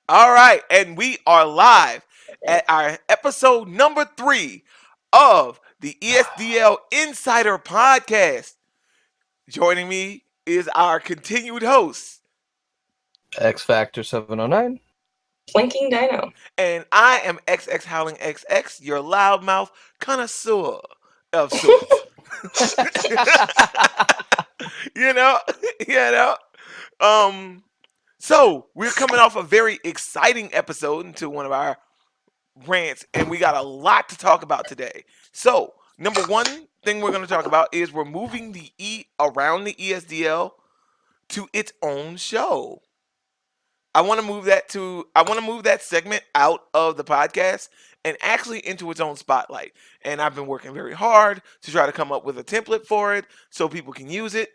All right, and we are live at our episode number 3 of the ESDL Insider podcast. Joining me is our continued host, X Factor 709. Flanking Dino. and I am XX Howling XX, your loudmouth connoisseur of sorts. you know, you know. Um, so we're coming off a very exciting episode into one of our rants, and we got a lot to talk about today. So, number one thing we're going to talk about is we're moving the around the ESDL to its own show. I want to move that segment out of the podcast and actually into its own spotlight. And I've been working very hard to try to come up with a template for it so people can use it,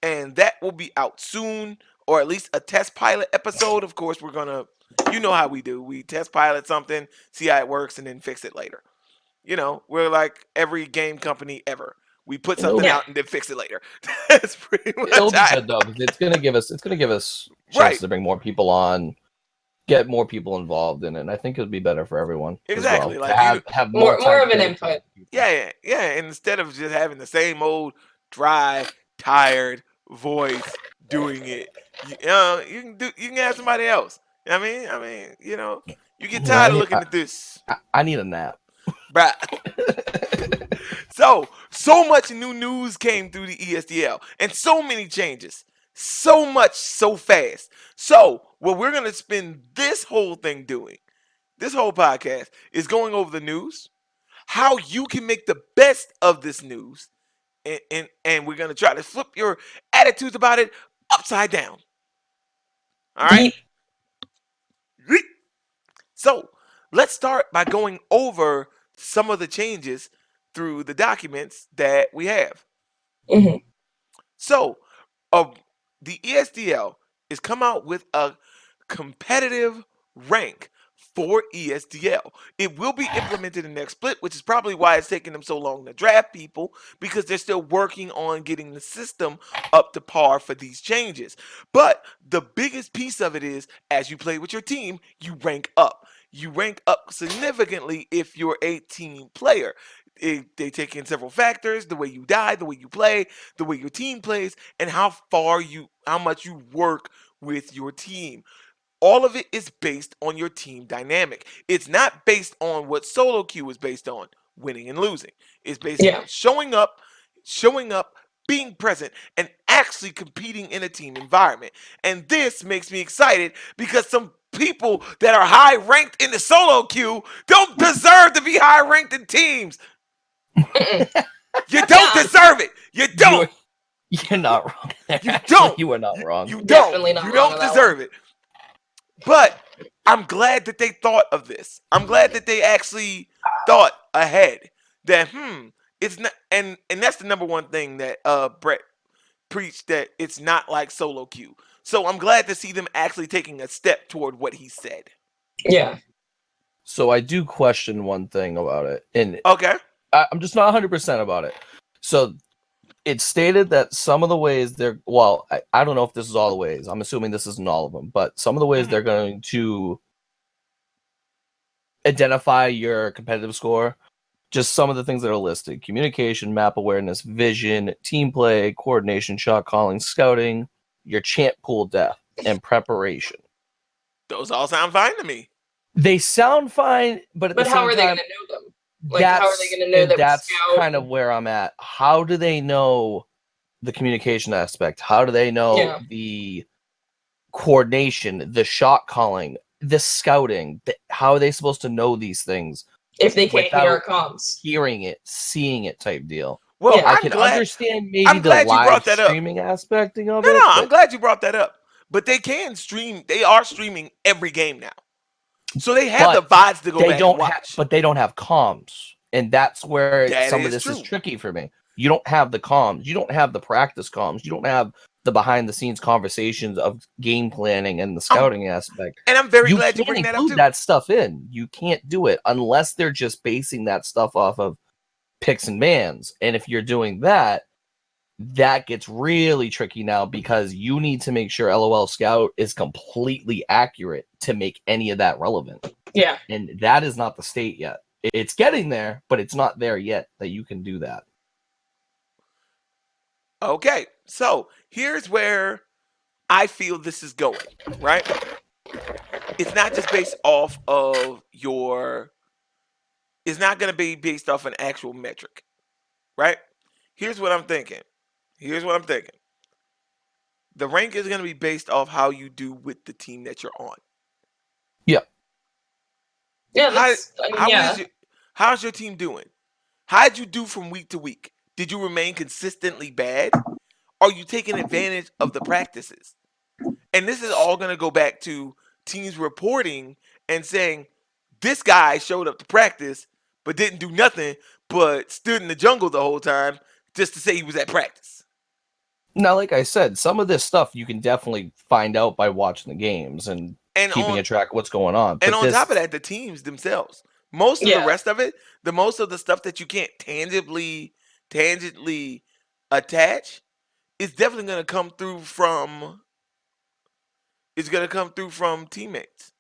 and that will be out soon, or at least a test pilot episode. Of course, we're gonna, you know how we do. We test pilot something, see how it works, and then fix it later. We're like every game company ever. We put something Yeah. out and then fix it later. That's pretty much It'll be how- good though, because it's gonna give us chances Right. to bring more people on, get more people involved in it. And I think it would be better for everyone. Exactly, As like well, you- to have More time of an to input. yeah. And instead of just having the same old dry, tired voice doing it, you can have somebody else. You get tired of looking at this. I need a nap. Bruh. So much new news came through the ESDL and so many changes. So much so fast. So, what we're going to spend this whole thing doing, this whole podcast, is going over the news, how you can make the best of this news, and we're going to try to flip your attitudes about it upside down. All right? Deep. So, let's start by going over some of the changes through the documents that we have. hmm So, the ESDL is come out with a competitive rank for ESDL. It will be implemented in next split, which is probably why it's taking them so long to draft people, because they're still working on getting the system up to par for these changes. But the biggest piece of it is, as you play with your team, you rank up. You rank up significantly if you're a team player. They take in several factors: the way you die, the way you play, the way your team plays, and how much you work with your team. All of it is based on your team dynamic. It's not based on what solo queue is based on, winning and losing. It's based Yeah. on showing up, being present, and actually competing in a team environment. And this makes me excited because some people that are high ranked in the solo queue don't deserve to be high ranked in teams. You don't deserve it. You don't. You're not wrong. You Actually, don't. You are not wrong. You don't. Definitely not You wrong don't on that deserve it. But I'm glad that they thought of this. I'm glad that they actually thought ahead. That it's not, and that's the number one thing that Brett preached, that it's not like solo queue. So I'm glad to see them actually taking a step toward what he said. Yeah. So I do question one thing about it, and Okay. I'm just not 100% about it. So it's stated that some of the ways I don't know if this is all the ways. I'm assuming this isn't all of them, but some of the ways they're going to identify your competitive score, just some of the things that are listed: communication, map awareness, vision, team play, coordination, shot calling, scouting, your champ pool depth, and preparation. Those all sound fine to me. They sound fine, but at But the how same are they time, going to know them? Like, how are they going to know that that's scout? kind of where I'm at. How do they know the communication aspect? How do they know the coordination, the shot calling, the scouting? How are they supposed to know these things If they can't hear our without comms. hearing it, seeing it type deal? Well, Yeah. I I'm can glad. understand maybe I'm glad the you live brought that up. streaming aspect of No, it. I'm glad you brought that up. But they can stream. They are streaming every game now, so they have the VODs to go back and watch. But they don't have comms, and that's where That some of is this is true. tricky for me. You don't have the comms. You don't have the practice comms. You don't have the behind the scenes conversations of game planning and the scouting aspect. And I'm very You glad you can't bring that up include too. that stuff in. You can't do it unless they're just basing that stuff off of picks and bans. And if you're doing that, that gets really tricky now because you need to make sure LOL Scout is completely accurate to make any of that relevant. Yeah. And that is not the state yet. It's getting there, but it's not there yet that you can do that. Okay, so here's where I feel this is going, right? It's not just based off of it's not going to be based off an actual metric, right? Here's what I'm thinking. The rank is going to be based off how you do with the team that you're on. Yeah. Yeah, How's your team doing? How'd you do from week to week? Did you remain consistently bad? Are you taking advantage of the practices? And this is all going to go back to teams reporting and saying, this guy showed up to practice but didn't do nothing but stood in the jungle the whole time just to say he was at practice. Now, like I said, some of this stuff you can definitely find out by watching the games and keeping a track of what's going on. And on top of that, the teams themselves. Most of the rest of it, most of the stuff that you can't tangibly attach is definitely going to come through from teammates.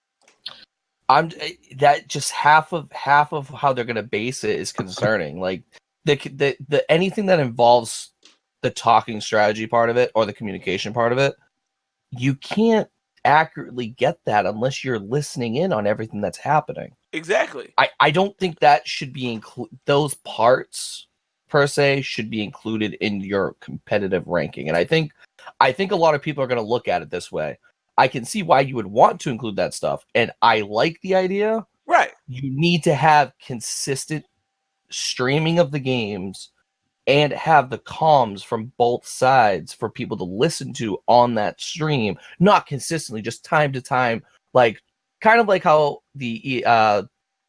That just half of how they're going to base it is concerning. Like the anything that involves the talking strategy part of it or the communication part of it, you can't accurately get that unless you're listening in on everything that's happening. Exactly. I don't think that should be those parts per se should be included in your competitive ranking. And I think a lot of people are going to look at it this way. I can see why you would want to include that stuff, and I like the idea. Right. You need to have consistent streaming of the games and have the comms from both sides for people to listen to on that stream, not consistently, just time to time, like kind of like how the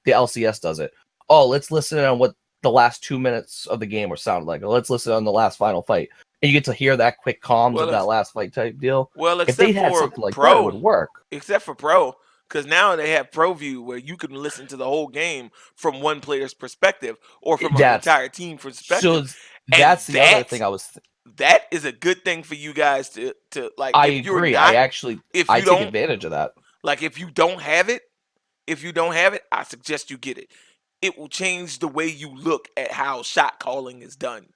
LCS does it. Oh, let's listen on what the last 2 minutes of the game were sounded like. Or let's listen on the last final fight. And you get to hear that quick comms of that last fight type deal. Well, if they had something like that, it would work. Except for Pro, because now they have Pro View where you can listen to the whole game from one player's perspective or from an entire team perspective. So that's the other thing I was. That is a good thing for you guys to like. I agree. I take advantage of that. Like if you don't have it, I suggest you get it. It will change the way you look at how shot calling is done.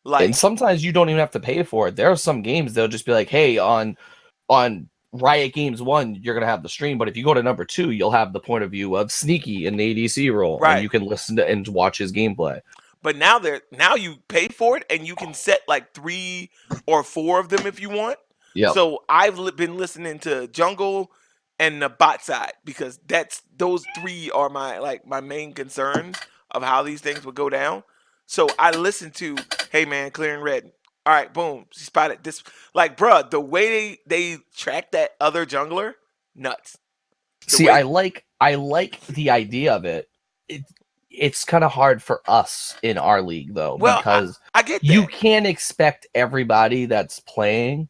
Like, and sometimes you don't even have to pay for it. There are some games they'll just be like, "Hey, on Riot Games 1, you're gonna have the stream, but if you go to number 2, you'll have the point of view of Sneaky in the ADC role, and you can listen to and watch his gameplay." But now you pay for it, and you can set like 3 or 4 of them if you want. Yeah. So I've been listening to Jungle and the bot side because those 3 are my main concerns of how these things would go down. So I listened to, hey man, clearing red. All right, boom, she spotted this. Like, bruh, the way they track that other jungler, nuts. I like the idea of it. It's kind of hard for us in our league though, because I get that. You can't expect everybody that's playing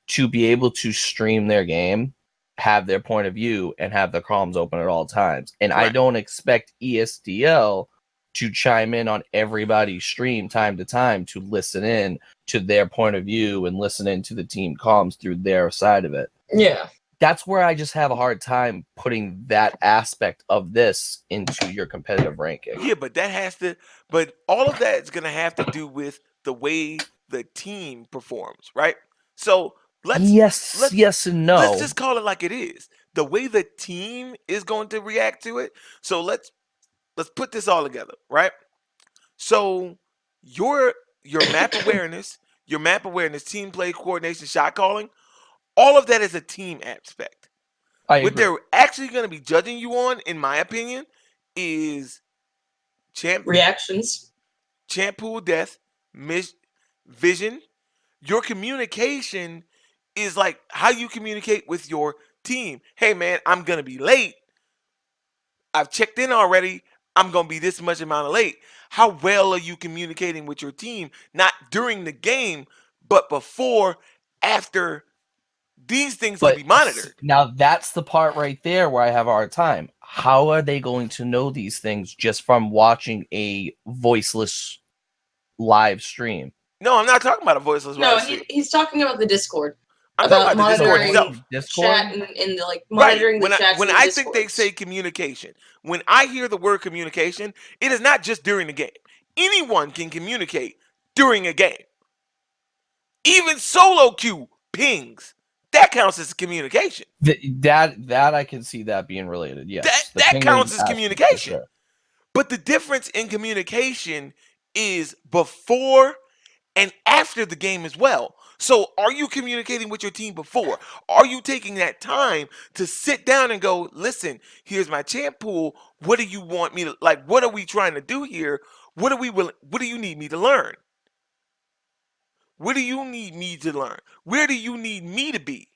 to be able to stream their game, have their point of view, and have the comms open at all times. And I don't expect ESDL to chime in on everybody's stream time to time to listen in to their point of view and listen into the team comms through their side of it. Yeah. That's where I just have a hard time putting that aspect of this into your competitive ranking. Yeah, but all of that is going to have to do with the way the team performs, right? So yes and no. Let's just call it like it is. The way the team is going to react to it. So let's put this all together, right? So your map awareness, team play, coordination, shot calling, all of that is a team aspect. What they're actually going to be judging you on, in my opinion, is reactions, champ pool death, vision. Your communication is like how you communicate with your team. Hey man, I'm going to be late. I've checked in already. I'm going to be this much amount of late. How well are you communicating with your team? Not during the game, but before, after. These things can be monitored. Now, that's the part right there where I have a hard time. How are they going to know these things just from watching a voiceless live stream? No, I'm not talking about a voiceless No, web stream. he's talking about the Discord. I'm talking about about the Discord monitoring itself. Discord? chat and the monitoring the chats. When and I the think they Discords. say communication, when I hear the word communication, it is not just during the game. Anyone can communicate during a game. Even solo queue pings. That counts as communication. That I can see that being related. Yes, the That pinging counts as aspect, for communication. sure. But the difference in communication is before and after the game as well. So are you communicating with your team before? Are you taking that time to sit down and go, listen, here's my champ pool. What do you want me to like? What are we trying to do here? What do you need me to learn? What do you need me to learn? Where do you need me to be?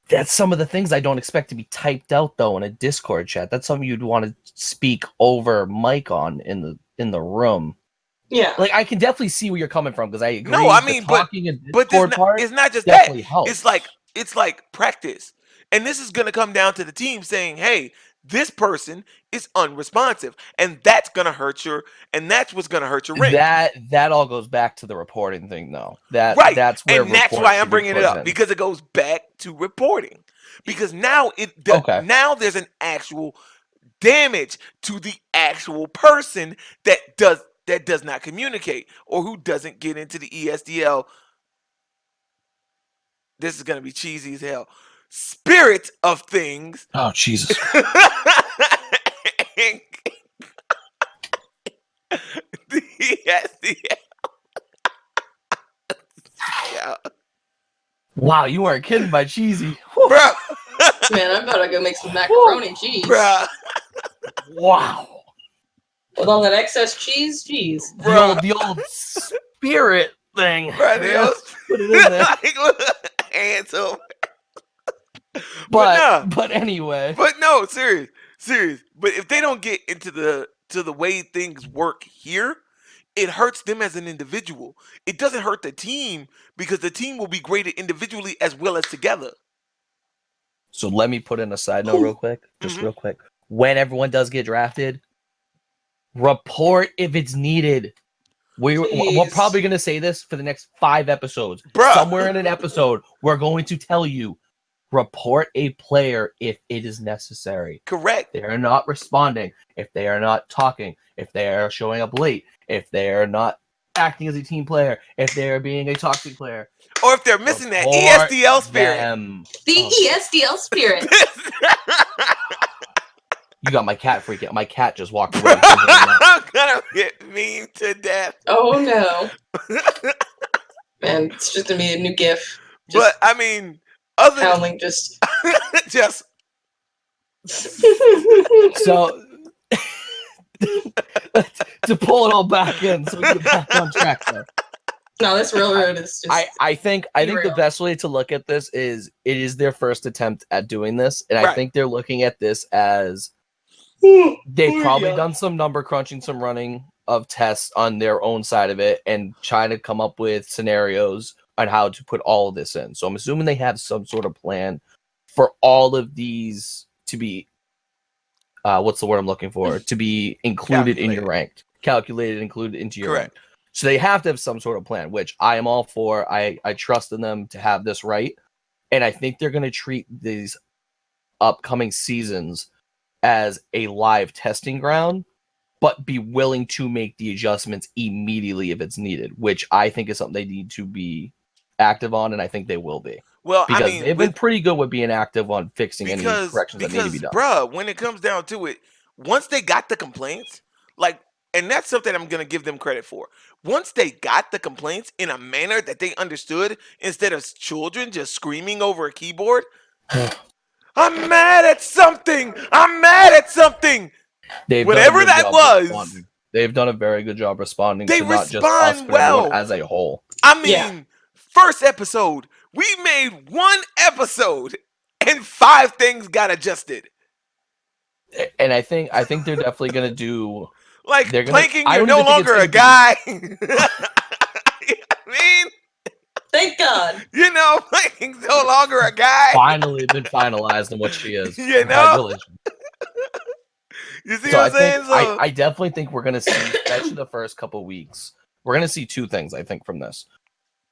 That's some of the things I don't expect to be typed out though in a Discord chat. That's something you'd want to speak over mic on in the room. Yeah. Like I can definitely see where you're coming from because I agree. No, I mean, the talking and but Discord part it's not just definitely that. helps. It's like practice, and this is going to come down to the team saying, "Hey, this person is unresponsive," and that's going to hurt and that's what's going to hurt your rank. That all goes back to the reporting thing, though. Right, That's where and that's reports why I'm should be bringing it put up in. because it goes back to reporting. Because now Okay. now there's an actual damage to the actual person that does not communicate or who doesn't get into the ESDL. This is going to be cheesy as hell. Spirit of things. Oh Jesus! The ESDL. Yeah. Wow, you weren't kidding by cheesy, Bro. Man, I'm about to go make some macaroni and cheese. Bruh. Wow. With all that excess cheese, jeez. The old spirit thing. Bruh, Put it in there. like, hands over. But anyway. But no, serious. But if they don't get into the way things work here, it hurts them as an individual. It doesn't hurt the team because the team will be graded individually as well as together. So let me put in a side note real quick. Just real quick. When everyone does get drafted, report if it's needed. We're probably going to say this for the next 5 episodes. Bruh. Somewhere in an episode, we're going to tell you, report a player if it is necessary. Correct. They are not responding, if they are not talking, if they are showing up late, if they are not acting as a team player, if they are being a toxic player. Or if they're missing that Report ESDL spirit. The ESDL spirit. You got my cat freaking out. My cat just walked away. I'm gonna get mean to death. Oh no. Man, it's just gonna be a new GIF. But I mean, other howling, just So to pull it all back in so we get back on track there. No, this railroad is just I think the best way to look at this is it is their first attempt at doing this, and I think they're looking at this as they've probably done some number crunching, some running of tests on their own side of it, and trying to come up with scenarios on how to put all of this in. So I'm assuming they have some sort of plan for all of these to be what's the word I'm looking for? To be included in your ranked. Calculated, included into your rank. So they have to have some sort of plan, which I am all for. I trust in them to have this right. And I think they're going to treat these upcoming seasons as a live testing ground, but be willing to make the adjustments immediately if it's needed, which I think is something they need to be active on, and I think they will be. Well, because I mean, they've been pretty good with being active on fixing any corrections that need to be done. Bruh, when it comes down to it, once they got the complaints, and that's something I'm going to give them credit for. Once they got the complaints in a manner that they understood, instead of children just screaming over a keyboard, I'm mad at something. Whatever that was. They've done a very good job responding to not just us, but everyone as a whole. I mean, first episode, we made 1 episode and 5 things got adjusted. And I think they're definitely going to do planking, you're no longer a guy. I mean, thank God. Planking's no longer a guy. Finally been finalized on what she is. Congratulations. You see what I'm saying? I definitely think we're going to see, especially the first couple weeks, we're going to see two things, I think, from this.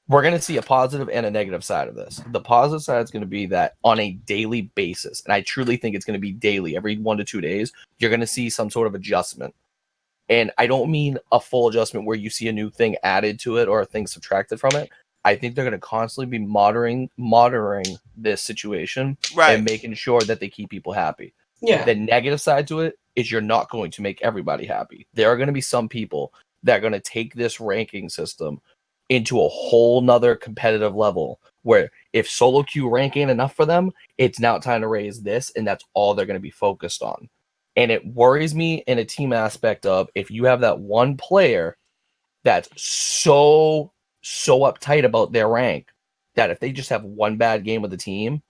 We're going to see a positive and a negative side of this. The positive side is going to be that on a daily basis, and I truly think it's going to be daily, every 1 to 2 days, you're going to see some sort of adjustment. And I don't mean a full adjustment where you see a new thing added to it or a thing subtracted from it. I think they're going to constantly be monitoring this situation and making sure that they keep people happy. Yeah. The negative side to it is you're not going to make everybody happy. There are going to be some people that are going to take this ranking system into a whole nother competitive level where if solo queue rank ain't enough for them, it's now time to raise this, and that's all they're going to be focused on. And it worries me in a team aspect of if you have that one player that's so uptight about their rank that if they just have one bad game with the team,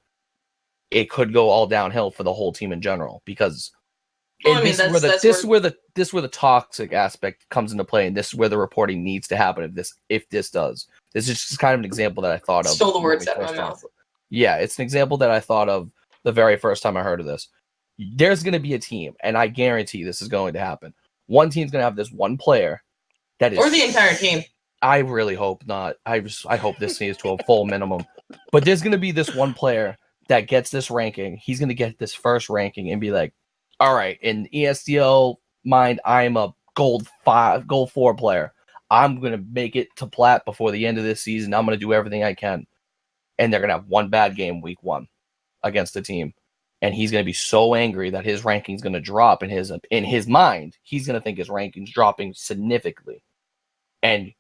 it could go all downhill for the whole team in general. Because this is where the toxic aspect comes into play, and this is where the reporting needs to happen. If this does, this is just kind of an example that I thought of. Stole the words out of my mouth. Yeah, it's an example that I thought of the very first time I heard of this. There's going to be a team, and I guarantee this is going to happen. One team's going to have this one player that is, or the entire team. I really hope not. I hope this stays to a full minimum. But there's going to be this one player that gets this ranking. He's going to get this first ranking and be like, all right, in ESDL mind, I'm a gold 4 player. I'm going to make it to plat before the end of this season. I'm going to do everything I can. And they're going to have one bad game week 1 against the team. And he's going to be so angry that his ranking's going to drop in his mind. He's going to think his ranking's dropping significantly. And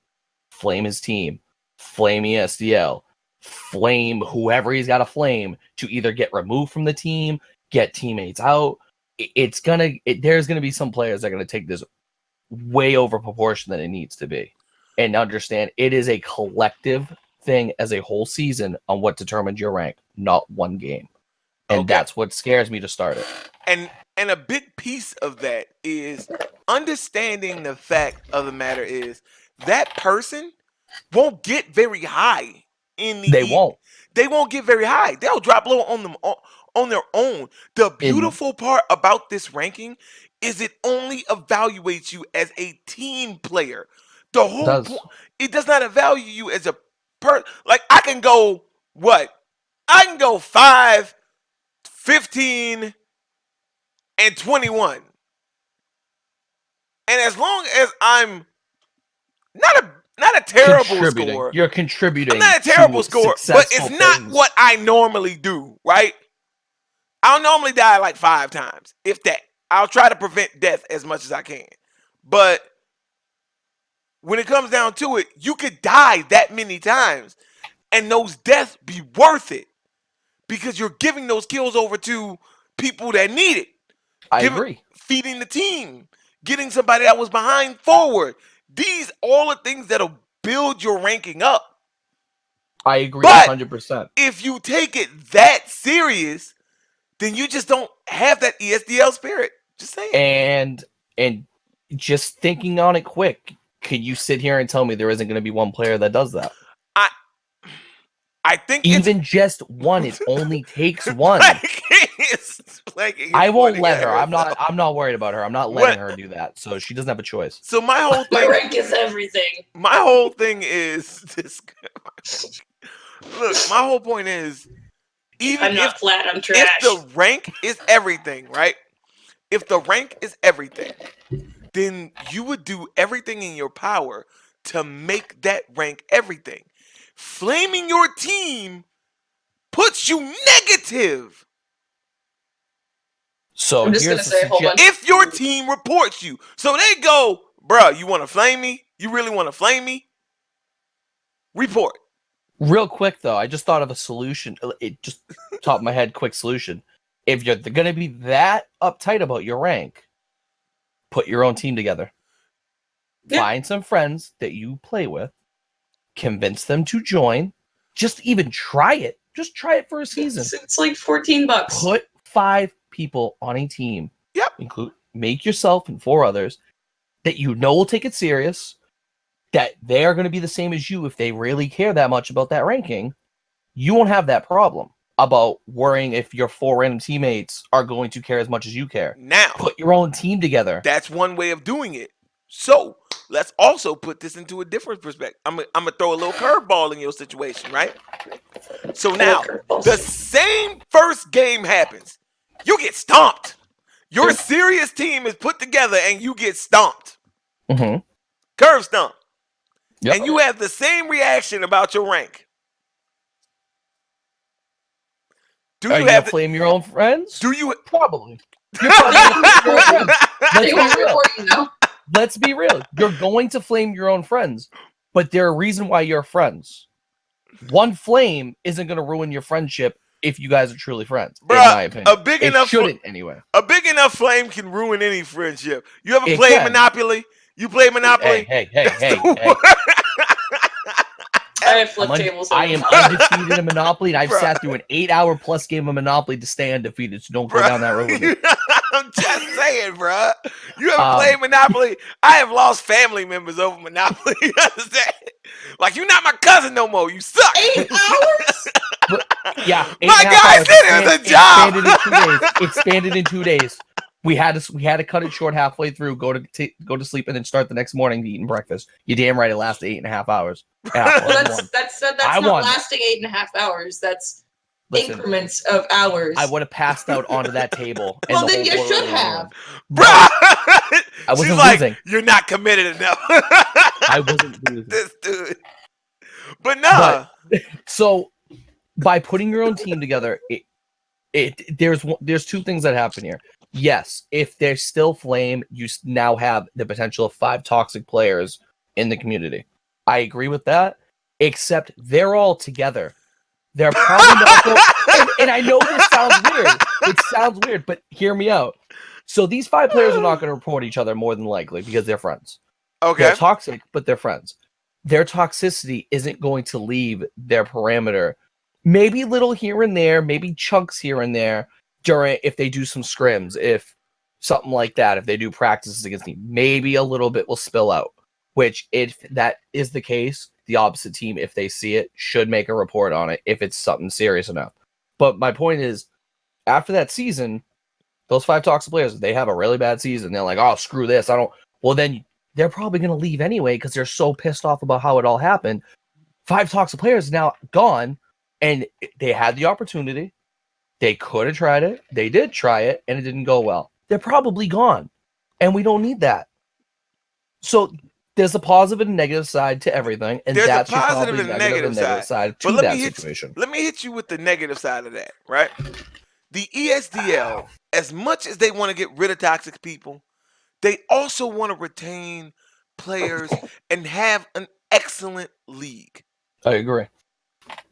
flame his team, flame ESDL, flame whoever he's got to flame to either get removed from the team, get teammates out. There's going to be some players that are going to take this way over proportion than it needs to be. And understand it is a collective thing as a whole season on what determines your rank, not one game. And that's what scares me to start it. And a big piece of that is understanding the fact of the matter is that person won't get very high in the They won't get very high. They'll drop low on their own. The beautiful part about this ranking is it only evaluates you as a team player. The whole point, it does not evaluate you as a like I can go 5, 15, and 21. And as long as I'm not a terrible score. You're contributing. I'm not a terrible score, but it's not what I normally do, right? I'll normally die like 5 times, if that. I'll try to prevent death as much as I can. But when it comes down to it, you could die that many times and those deaths be worth it because you're giving those kills over to people that need it. I agree. Feeding the team, getting somebody that was behind forward. These all the things that'll build your ranking up. I agree 100%. If you take it that serious, then you just don't have that ESDL spirit. Just saying. And just thinking on it quick, could you sit here and tell me there isn't going to be one player that does that? I think even just one. It only takes one. I won't let her. I'm not worried about her. I'm not letting her do that. So she doesn't have a choice. So my whole thing, my rank is everything. My whole thing is this. Look, my whole point is, even I'm not flat, I'm trash. If the rank is everything, right? If the rank is everything, then you would do everything in your power to make that rank everything. Flaming your team puts you negative. So I'm just gonna say a whole bunch. If your team reports you, so they go, bruh, you want to flame me? You really want to flame me? Report. Real quick though, I just thought of a solution. It just top of my head, quick solution. If you're going to be that uptight about your rank, put your own team together. Yeah. Find some friends that you play with. Convince them to join. Just even try it. Just try it for a season. It's like $14. Put 5 people on a team. Yep. Make yourself and 4 others that you know will take it serious. That they are going to be the same as you if they really care that much about that ranking. You won't have that problem about worrying if your 4 random teammates are going to care as much as you care. Now, put your own team together. That's one way of doing it. So, let's also put this into a different perspective. I'm gonna throw a little curveball in your situation, right? So I like now curveballs. the same first game happens. You get stomped. Your Yeah. serious team is put together and you get stomped. Mm-hmm. Curve stomp. Yep. And you have the same reaction about your rank. Do Are you you gonna have the, flame your own friends? do you Probably. You're probably gonna flame your own friends. Let's They be won't real. report you though. Let's be real. You're going to flame your own friends, but there are reasons why you're friends. One flame isn't going to ruin your friendship if you guys are truly friends, in Bruh, my opinion. It shouldn't anyway. a big enough flame can ruin any friendship. You ever It played can. Monopoly? You play Monopoly? Hey. That's the Hey. word. I have flip tables. I am undefeated in Monopoly, and I've Bruh. sat through an 8-hour plus game of Monopoly to stay undefeated, so don't go down that road with me. I'm just saying, bruh. You ever played Monopoly? I have lost family members over Monopoly. You understand? Like, you're not my cousin no more. You suck. 8 hours? But yeah, My guy said it was a job. Expanded in 2 days. Expanded in 2 days. We had to cut it short halfway through, go to sleep, and then start the next morning eating breakfast. You're damn right. It lasted 8.5 hours. Yeah, That's not lasting 8.5 hours. That's increments of hours. I would have passed out onto that table. Well, then you should have. Bruh. I wasn't She's like, losing. you're not committed enough. I wasn't losing. This dude. But nah. So by putting your own team together, there's two things that happen here. Yes, if there's still flame, you now have the potential of 5 toxic players in the community. I agree with that, except they're all together. They're probably not going, and I know this sounds weird. It sounds weird, but hear me out. So these 5 players are not going to report each other more than likely because they're friends. Okay. They're toxic, but they're friends. Their toxicity isn't going to leave their parameter. Maybe little here and there, maybe chunks here and there during if they do some scrims, if something like that, if they do practices against me, maybe a little bit will spill out. Which, if that is the case, the opposite team, if they see it, should make a report on it if it's something serious enough. But my point is, after that season, those 5 toxic players, they have a really bad season. They're like, oh, screw this. Well, then they're probably going to leave anyway because they're so pissed off about how it all happened. 5 toxic players now gone, and they had the opportunity. They could have tried it. They did try it, and it didn't go well. They're probably gone, and we don't need that. So there's a positive and negative side to everything, and There's that's a positive and negative side to but that situation. Let me hit you with the negative side of that, right? The ESDL, as much as they want to get rid of toxic people, they also want to retain players and have an excellent league. I agree.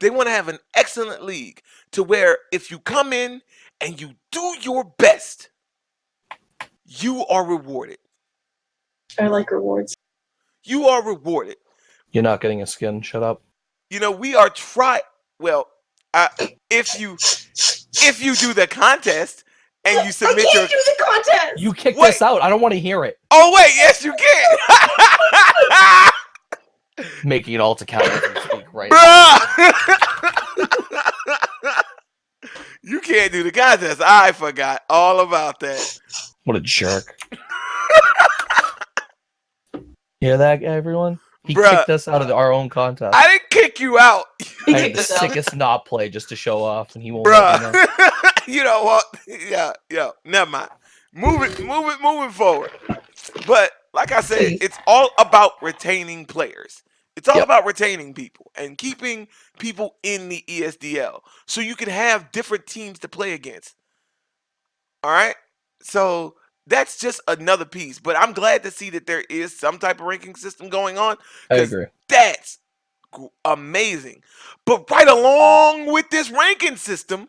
They want to have an excellent league to where if you come in and you do your best, you are rewarded. I like rewards. You are rewarded. You're not getting a skin. Shut up. You know, we are if you do the contest and you submit I can't do the contest. You kicked us out. I don't want to hear it. Oh wait, yes you can. Making it all to count as we speak right Bruh! You can't do the contest. I forgot all about that. What a jerk. Hear that, everyone? He kicked us out of our own contest. I didn't kick you out. I had the sickest not play just to show off, and he won't let me know. You know what? Yeah, never mind. Moving forward. But like I said, it's all about retaining players. It's all about retaining people and keeping people in the ESDL so you can have different teams to play against. All right? So that's just another piece. But I'm glad to see that there is some type of ranking system going on. I agree. That's amazing. But right along with this ranking system,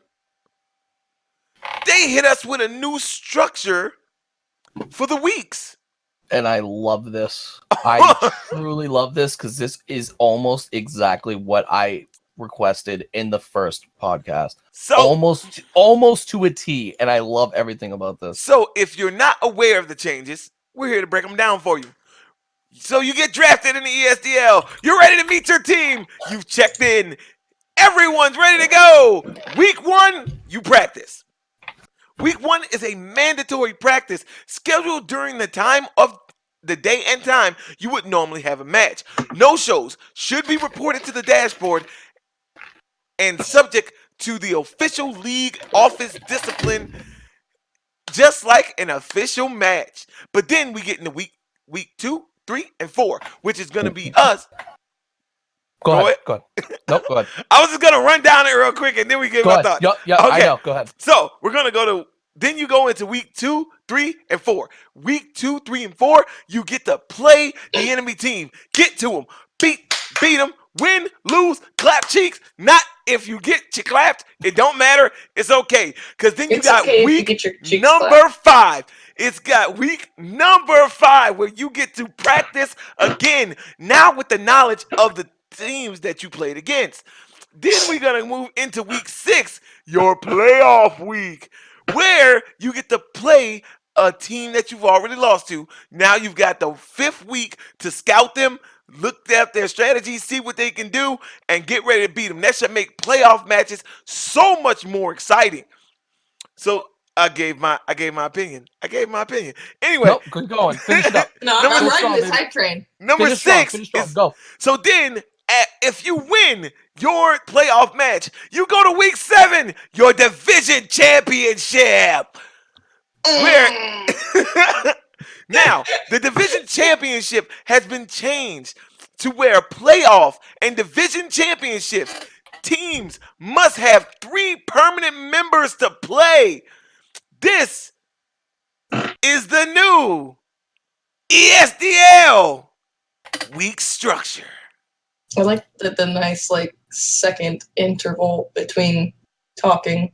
they hit us with a new structure for the weeks. And I love this. I truly love this because this is almost exactly what I requested in the first podcast. So almost to a T, and I love everything about this. So if you're not aware of the changes, we're here to break them down for you. So you get drafted in the ESDL. You're ready to meet your team. You've checked in. Everyone's ready to go. Week 1, you practice. Week 1 is a mandatory practice scheduled during the time of the day and time you would normally have a match. No shows should be reported to the dashboard and subject to the official league office discipline, just like an official match. But then we get into week 2, 3, and 4, which is going to be us. Go ahead. Nope, go ahead. I was just going to run down it real quick, and then we get my thoughts. Yeah, okay. I know. Go ahead. So we're going to go to, then you go into week 2, 3, and 4. Week 2, 3, and 4, you get to play the enemy team. Get to them. Beat them. Win, lose, clap cheeks. Not if you get clapped. It don't matter. It's okay. Because then you got week number 5. It's got week number 5 where you get to practice again. Now with the knowledge of the teams that you played against. Then we're going to move into week 6, your playoff week, where you get to play a team that you've already lost to. Now you've got the 5th week to scout them, look at their strategies, see what they can do, and get ready to beat them. That should make playoff matches so much more exciting. So I gave my opinion. Anyway. Nope, good going. Finish it up. No, I'm riding this hype train. Number 6 is, go. So then, if you win your playoff match, you go to week 7, your division championship. Where now the division championship has been changed to where playoff and division championships teams must have 3 permanent members to play. This is the new ESDL week structure. I like the nice second interval between talking.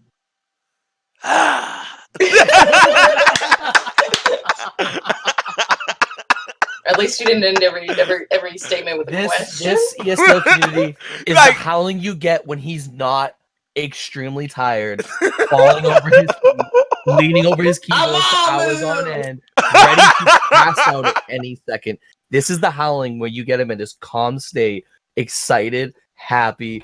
At least you didn't end every statement with a question. This ESL community is the howling you get when he's not extremely tired, falling over his feet, leaning over his keyboard for hours on end, ready to pass out at any second. This is the howling where you get him in this calm state, excited, happy,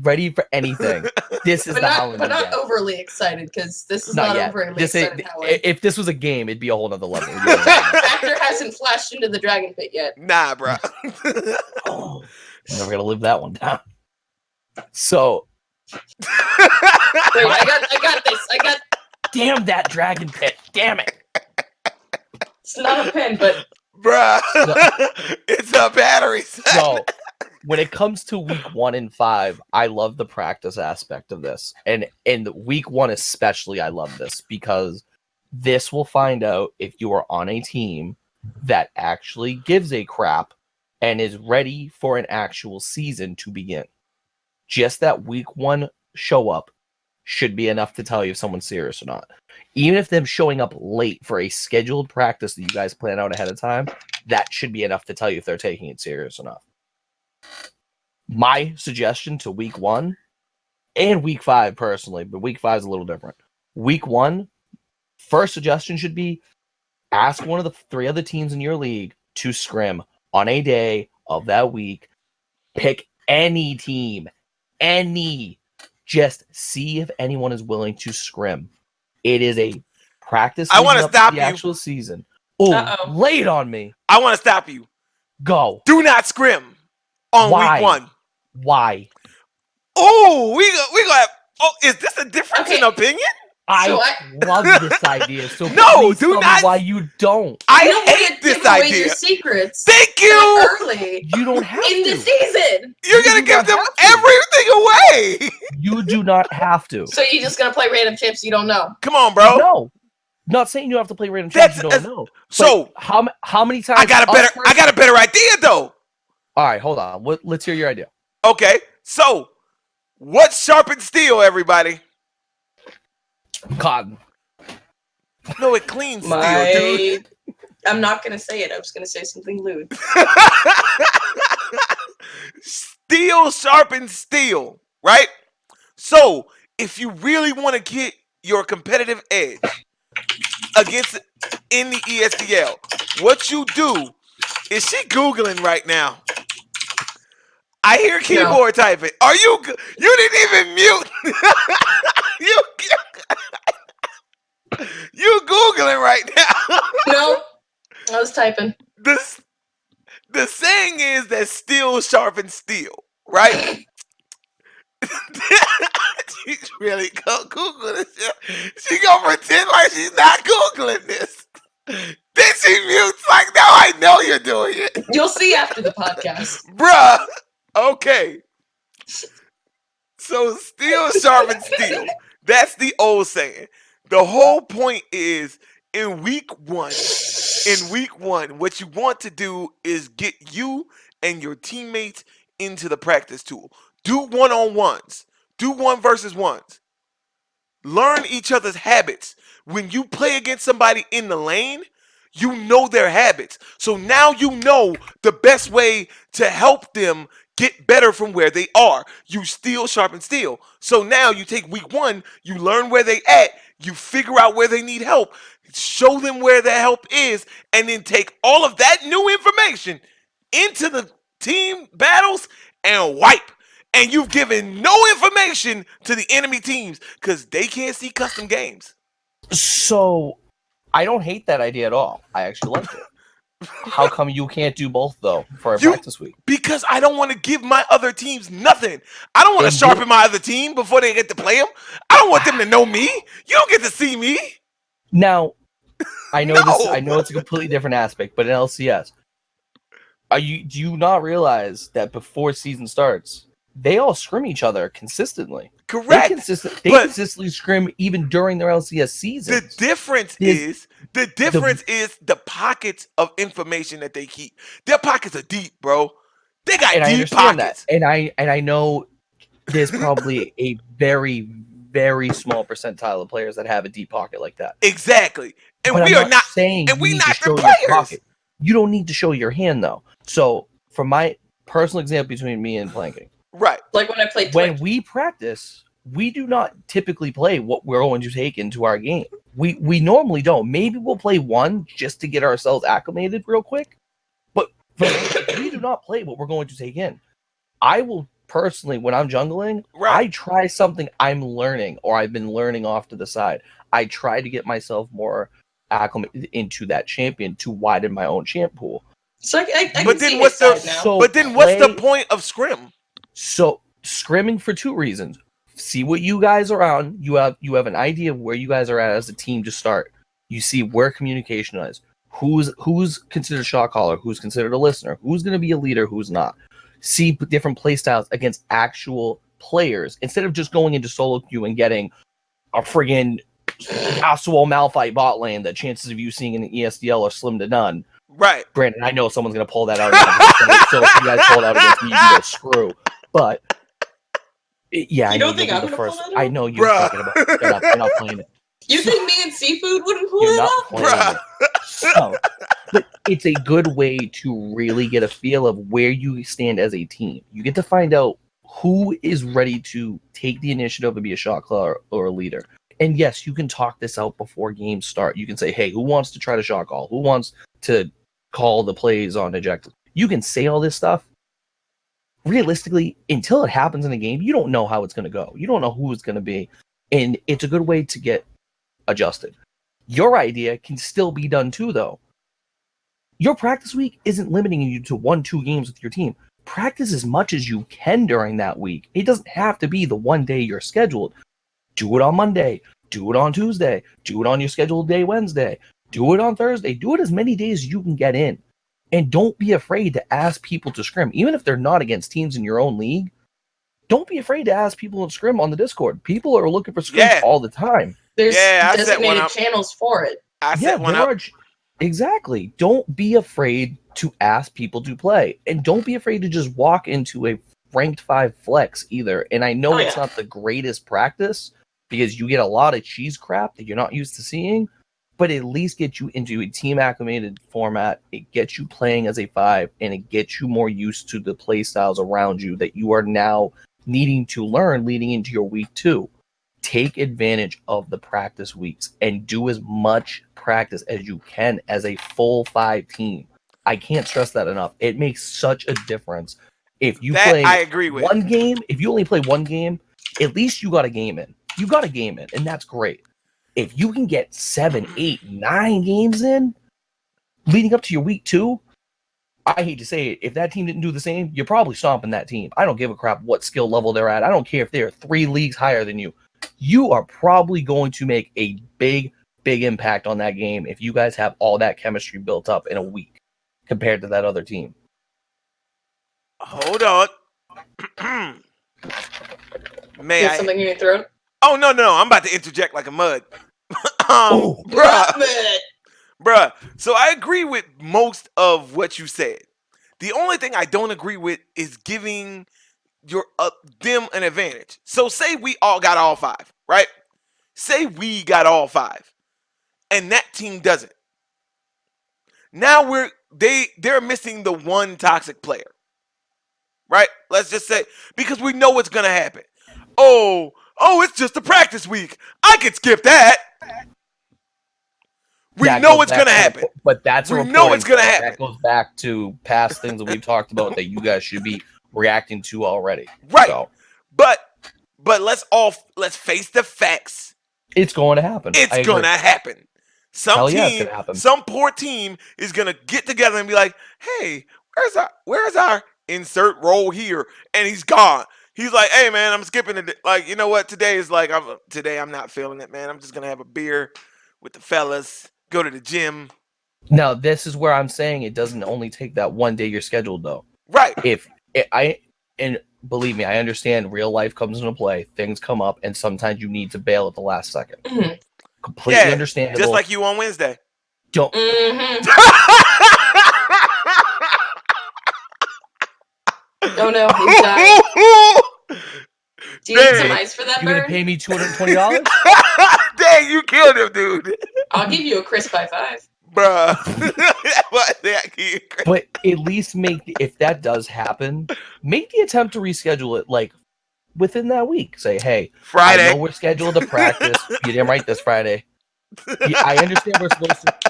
ready for anything. This is the howling. But not overly excited, because this is not overly excited howling. If this was a game, it'd be a whole nother level. Actor hasn't flashed into the dragon pit yet. Nah, bro. Oh, never gonna live that one down. So wait, I got this. Damn that dragon pit. Damn it. It's not a pen, but bruh, it's a battery set. So when it comes to week 1 and 5, I love the practice aspect of this. And in week 1 especially, I love this because this will find out if you are on a team that actually gives a crap and is ready for an actual season to begin. Just that week 1 show up should be enough to tell you if someone's serious or not. Even if them showing up late for a scheduled practice that you guys plan out ahead of time, that should be enough to tell you if they're taking it serious enough. My suggestion to week 1 and week 5 personally, but week 5 is a little different. Week 1, first suggestion should be ask one of the 3 other teams in your league to scrim on a day of that week. Pick any team, just see if anyone is willing to scrim. It is a practice. I want to stop you. Actual season. Oh, lay it on me. I want to stop you. Go. Do not scrim on week 1. Why? Oh, we gonna have. Oh, is this a difference in opinion? I love this idea. So no, do not. Why you don't? I hate this idea. Your secrets. Thank you. Early. You don't have in the season. You're gonna give them everything away. You do not have to. So you're just gonna play random champs you don't know? Come on, bro. No, not saying you have to play random champs you don't know. So how many times? I got a better idea though. All right, hold on. Let's hear your idea. Okay, so what's sharpened steel, everybody? Cotton. No, it cleans steel, dude. I'm not gonna say it. I was gonna say something lewd. Steel sharpens steel, right? So if you really want to get your competitive edge against in the ESDL, what you do is she Googling right now. I hear keyboard typing. Are you? You didn't even mute. You Googling right now. No, I was typing. the saying is that steel sharpens steel, right? She's really gonna Google this. She gonna pretend like she's not Googling this. Then she mutes like, now I know you're doing it. You'll see after the podcast. Bruh. Okay. So steel sharpens steel. That's the old saying. The whole point is in week one, what you want to do is get you and your teammates into the practice tool. Do one-on-ones. Do one versus ones. Learn each other's habits. When you play against somebody in the lane, you know their habits. So now you know the best way to help them get better from where they are. You steel sharpen steel. So now you take week one, you learn where they at, you figure out where they need help, show them where their help is, and then take all of that new information into the team battles and wipe. And you've given no information to the enemy teams because they can't see custom games. So I don't hate that idea at all. I actually like it. How come you can't do both though for a practice week? Because I don't want to give my other teams nothing. I don't want to sharpen my other team before they get to play them. I don't want them to know me. You don't get to see me. Now, I know this. I know it's a completely different aspect, but in LCS, do you not realize that before season starts, they all scrim each other consistently? Correct. They consistently scrim even during their LCS season. The difference is the pockets of information that they keep. Their pockets are deep, bro. They got deep pockets. That. And I know there's probably a very, very small percentile of players that have a deep pocket like that. Exactly. And but we I'm are not saying and we not the players. You don't need to show your hand though. So for my personal example between me and Planking. Right. Like when I played When we practice, we do not typically play what we're going to take into our game. We normally don't. Maybe we'll play one just to get ourselves acclimated real quick. But we do not play what we're going to take in. I will personally, when I'm jungling, I try something I'm learning or I've been learning off to the side. I try to get myself more acclimated into that champion to widen my own champ pool. So I but then what's the point of scrim? So scrimming for two reasons. See what you guys are on. You have an idea of where you guys are at as a team to start. You see where communication is. Who's considered a shot caller, who's considered a listener, who's going to be a leader, who's not. See different play styles against actual players instead of just going into solo queue and getting a friggin' Yasuo Malphite bot lane that chances of you seeing in the ESDL are slim to none. Right. Brandon, I know someone's going to pull that out. So if you guys pull it out against me, you can go screw. But yeah, you don't think I'm going to pull that out? I know you're thinking about it. Shut up. You're not playing it. You think me and Seafood wouldn't pull it out? So, but it's a good way to really get a feel of where you stand as a team. You get to find out who is ready to take the initiative and be a shot caller or a leader. And yes, you can talk this out before games start. You can say, hey, who wants to try to shot call? Who wants to call the plays on ejected? You can say all this stuff. Realistically, until it happens in a game, you don't know how it's going to go. You don't know who it's going to be. And it's a good way to get adjusted. Your idea can still be done too, though. Your practice week isn't limiting you to 1-2 games with your team. Practice as much as you can during that week. It doesn't have to be the one day you're scheduled. Do it on Monday. Do it on Tuesday. Do it on your scheduled day Wednesday. Do it on Thursday. Do it as many days as you can get in. And don't be afraid to ask people to scrim. Even if they're not against teams in your own league, don't be afraid to ask people to scrim on the Discord. People are looking for scrims all the time. There's designated channels for it. I set one up. Exactly. Don't be afraid to ask people to play. And don't be afraid to just walk into a ranked 5 flex either. And I know it's not the greatest practice because you get a lot of cheese crap that you're not used to seeing, but at least get you into a team acclimated format. It gets you playing as a 5 and it gets you more used to the play styles around you that you are now needing to learn leading into your week 2. Take advantage of the practice weeks and do as much practice as you can as a full 5 team. I can't stress that enough. It makes such a difference. If you play one game, if you only play one game, at least you got a game in. You got a game in, and that's great. If you can get 7, 8, 9 games in leading up to your week 2, I hate to say it, if that team didn't do the same, you're probably stomping that team. I don't give a crap what skill level they're at. I don't care if they're 3 leagues higher than you. You are probably going to make a big impact on that game if you guys have all that chemistry built up in a week compared to that other team. Hold on. May I? Something in your throat? Oh, no. I'm about to interject like a mud. Bruh. So I agree with most of what you said. The only thing I don't agree with is giving them an advantage. So say we all got all 5, right? Say we got all 5, and that team doesn't. Now they're missing the one toxic player, right? Let's just say, because we know what's gonna happen. Oh, it's just a practice week. I could skip that. We know what's gonna happen. But that's we know what's gonna happen. That goes back to past things that we've talked about that you guys should be reacting to already. Right. So. But let's face the facts. It's going to happen. It's going to happen. Some poor team is going to get together and be like, "Hey, where's our insert role here?" And he's gone. He's like, "Hey, man, I'm skipping it. Like, you know what? Today is like, I'm not feeling it, man. I'm just going to have a beer with the fellas, go to the gym." Now, this is where I'm saying it doesn't only take that one day you're scheduled, though. Right. And believe me, I understand real life comes into play. Things come up, and sometimes you need to bail at the last second. Mm-hmm. Completely understandable. Just like you on Wednesday. Don't. Mm-hmm. Oh no, he's dying. Do you need some ice for that? You're gonna pay me $220? Dang, you killed him, dude. I'll give you a crisp high 5. Bruh. But at least if that does happen, make the attempt to reschedule it like within that week. Say, hey, Friday. I know we're scheduled to practice. You didn't write this Friday. I understand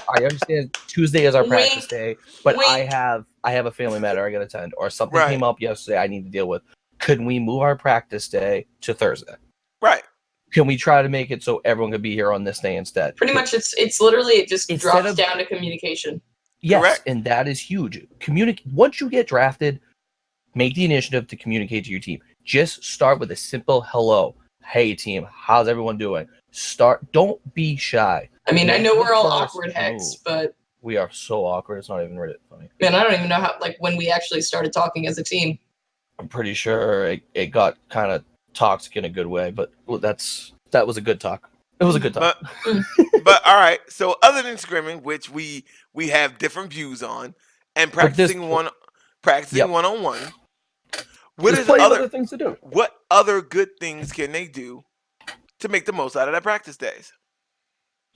I understand Tuesday is our practice day, but I have a family matter I gotta attend, or something came up yesterday I need to deal with. Could we move our practice day to Thursday? Right. Can we try to make it so everyone can be here on this day instead? Pretty much, it's literally it just drops down to communication. Yes, correct. And that is huge. Once you get drafted, make the initiative to communicate to your team. Just start with a simple hello. Hey team, how's everyone doing? Don't be shy. I mean, I know we're all awkward hecks, but we are so awkward. It's not even really funny. Man, I don't even know how when we actually started talking as a team. I'm pretty sure it got kind of toxic in a good way, but that was a good talk. It was a good talk. But all right. So other than scrimming, which we have different views on, and practicing one-on-one, there's plenty of other things to do. What other good things can they do to make the most out of their practice days?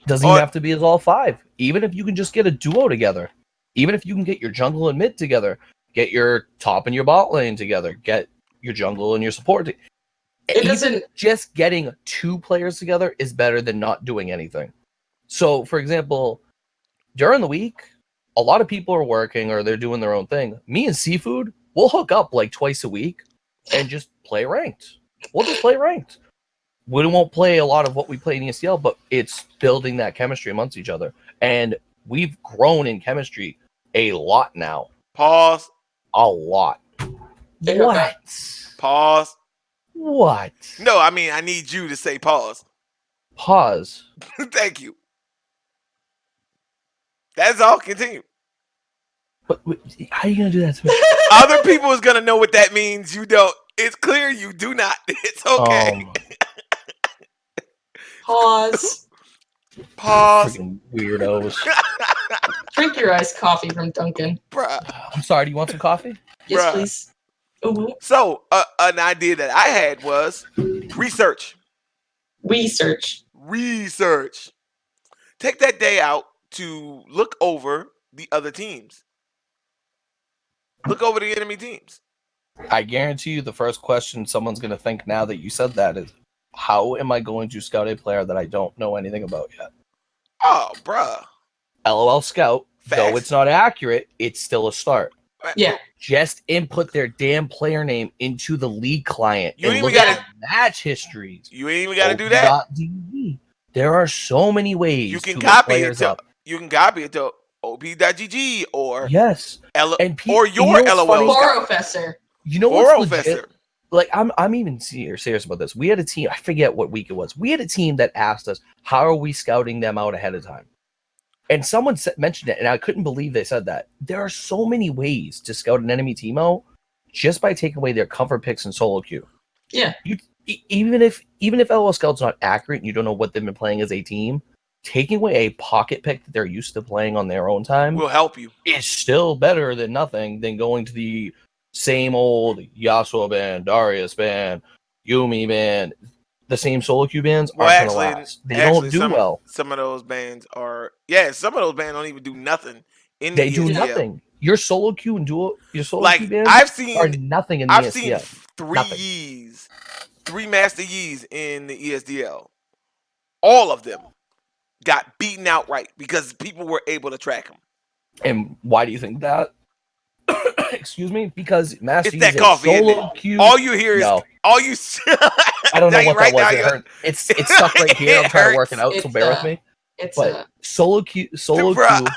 Doesn't even have to be as all 5. Even if you can just get a duo together, even if you can get your jungle and mid together, get your top and your bot lane together, get your jungle and your support. Just getting 2 players together is better than not doing anything. So, for example, during the week, a lot of people are working or they're doing their own thing. Me and Seafood, we'll hook up like twice a week and just play ranked. We'll just play ranked. We won't play a lot of what we play in ESDL, but it's building that chemistry amongst each other. And we've grown in chemistry a lot now. Pause. A lot. What? Pause. What? No, I mean, I need you to say pause. Pause. Thank you. That's all. Continue. But how are you going to do that to me? Other people is going to know what that means. You don't. It's clear you do not. It's okay. Pause. Pause. Freaking weirdos. Drink your iced coffee from Dunkin'. Bruh. I'm sorry, do you want some coffee? Yes, please. Ooh. So, an idea that I had was research. Take that day out to look over the other teams. Look over the enemy teams. I guarantee you the first question someone's going to think now that you said that is, how am I going to scout a player that I don't know anything about yet? Oh, bruh. LOL scout, Facts. Though it's not accurate, it's still a start. Yeah. Just input their damn player name into the league client and look at match histories. You ain't even got to do that. There are so many ways you can to copy players it to, up. You can copy it to op.gg or yes, or you your know what's funny? LOL scouting. Professor. You know Foro what's legit? Fessor. Like I'm even serious about this. We had a team. I forget what week it was. We had a team that asked us, "How are we scouting them out ahead of time?" And someone mentioned it, and I couldn't believe they said that. There are so many ways to scout an enemy team out just by taking away their cover picks and solo queue. Yeah. Even if LOL Scout's not accurate and you don't know what they've been playing as a team, taking away a pocket pick that they're used to playing on their own time will help you. It's still better than nothing than going to the same old Yasuo band, Darius band, Yumi band. The same solo queue bands aren't going to last. They don't do well. Some of those bands are, some of those bands don't even do nothing in the They do nothing. Your solo queue and your solo queue bands are nothing in the ESDL. I've seen three Master Yis in the ESDL. All of them got beaten outright because people were able to track them. And why do you think that? Excuse me, because Master Yi is a solo queue. All you hear is all you. I don't know what that was. It's stuck right here. I'm trying to work it out, so bear with me. But solo queue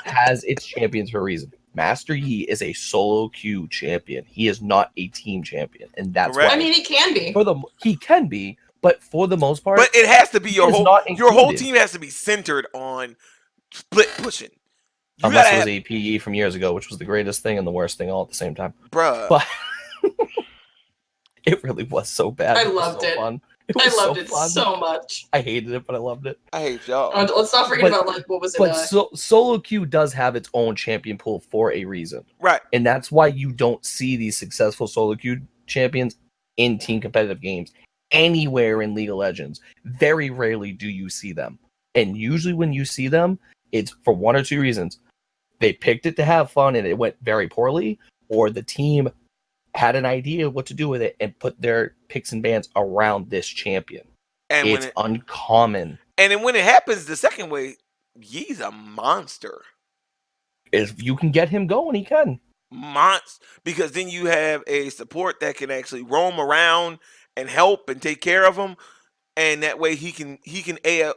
has its champions for a reason. Master Yi is a solo queue champion. He is not a team champion, and that's why. I mean, he can be. He can be, but for the most part, but it has to be your whole team has to be centered on split pushing. Unless it was a PE from years ago, which was the greatest thing and the worst thing all at the same time. Bruh. But it really was so bad. I loved it. Fun. I loved it so much. I hated it, but I loved it. I hate y'all. Let's not forget about what was it? But solo queue does have its own champion pool for a reason. Right. And that's why you don't see these successful solo queue champions in team competitive games anywhere in League of Legends. Very rarely do you see them. And usually when you see them, it's for one or two reasons. They picked it to have fun and it went very poorly, or the team had an idea of what to do with it and put their picks and bans around this champion. And it's uncommon. And then when it happens the second way, Yi's a monster. If you can get him going, he can. Because then you have a support that can actually roam around and help and take care of him, and that way he can AF.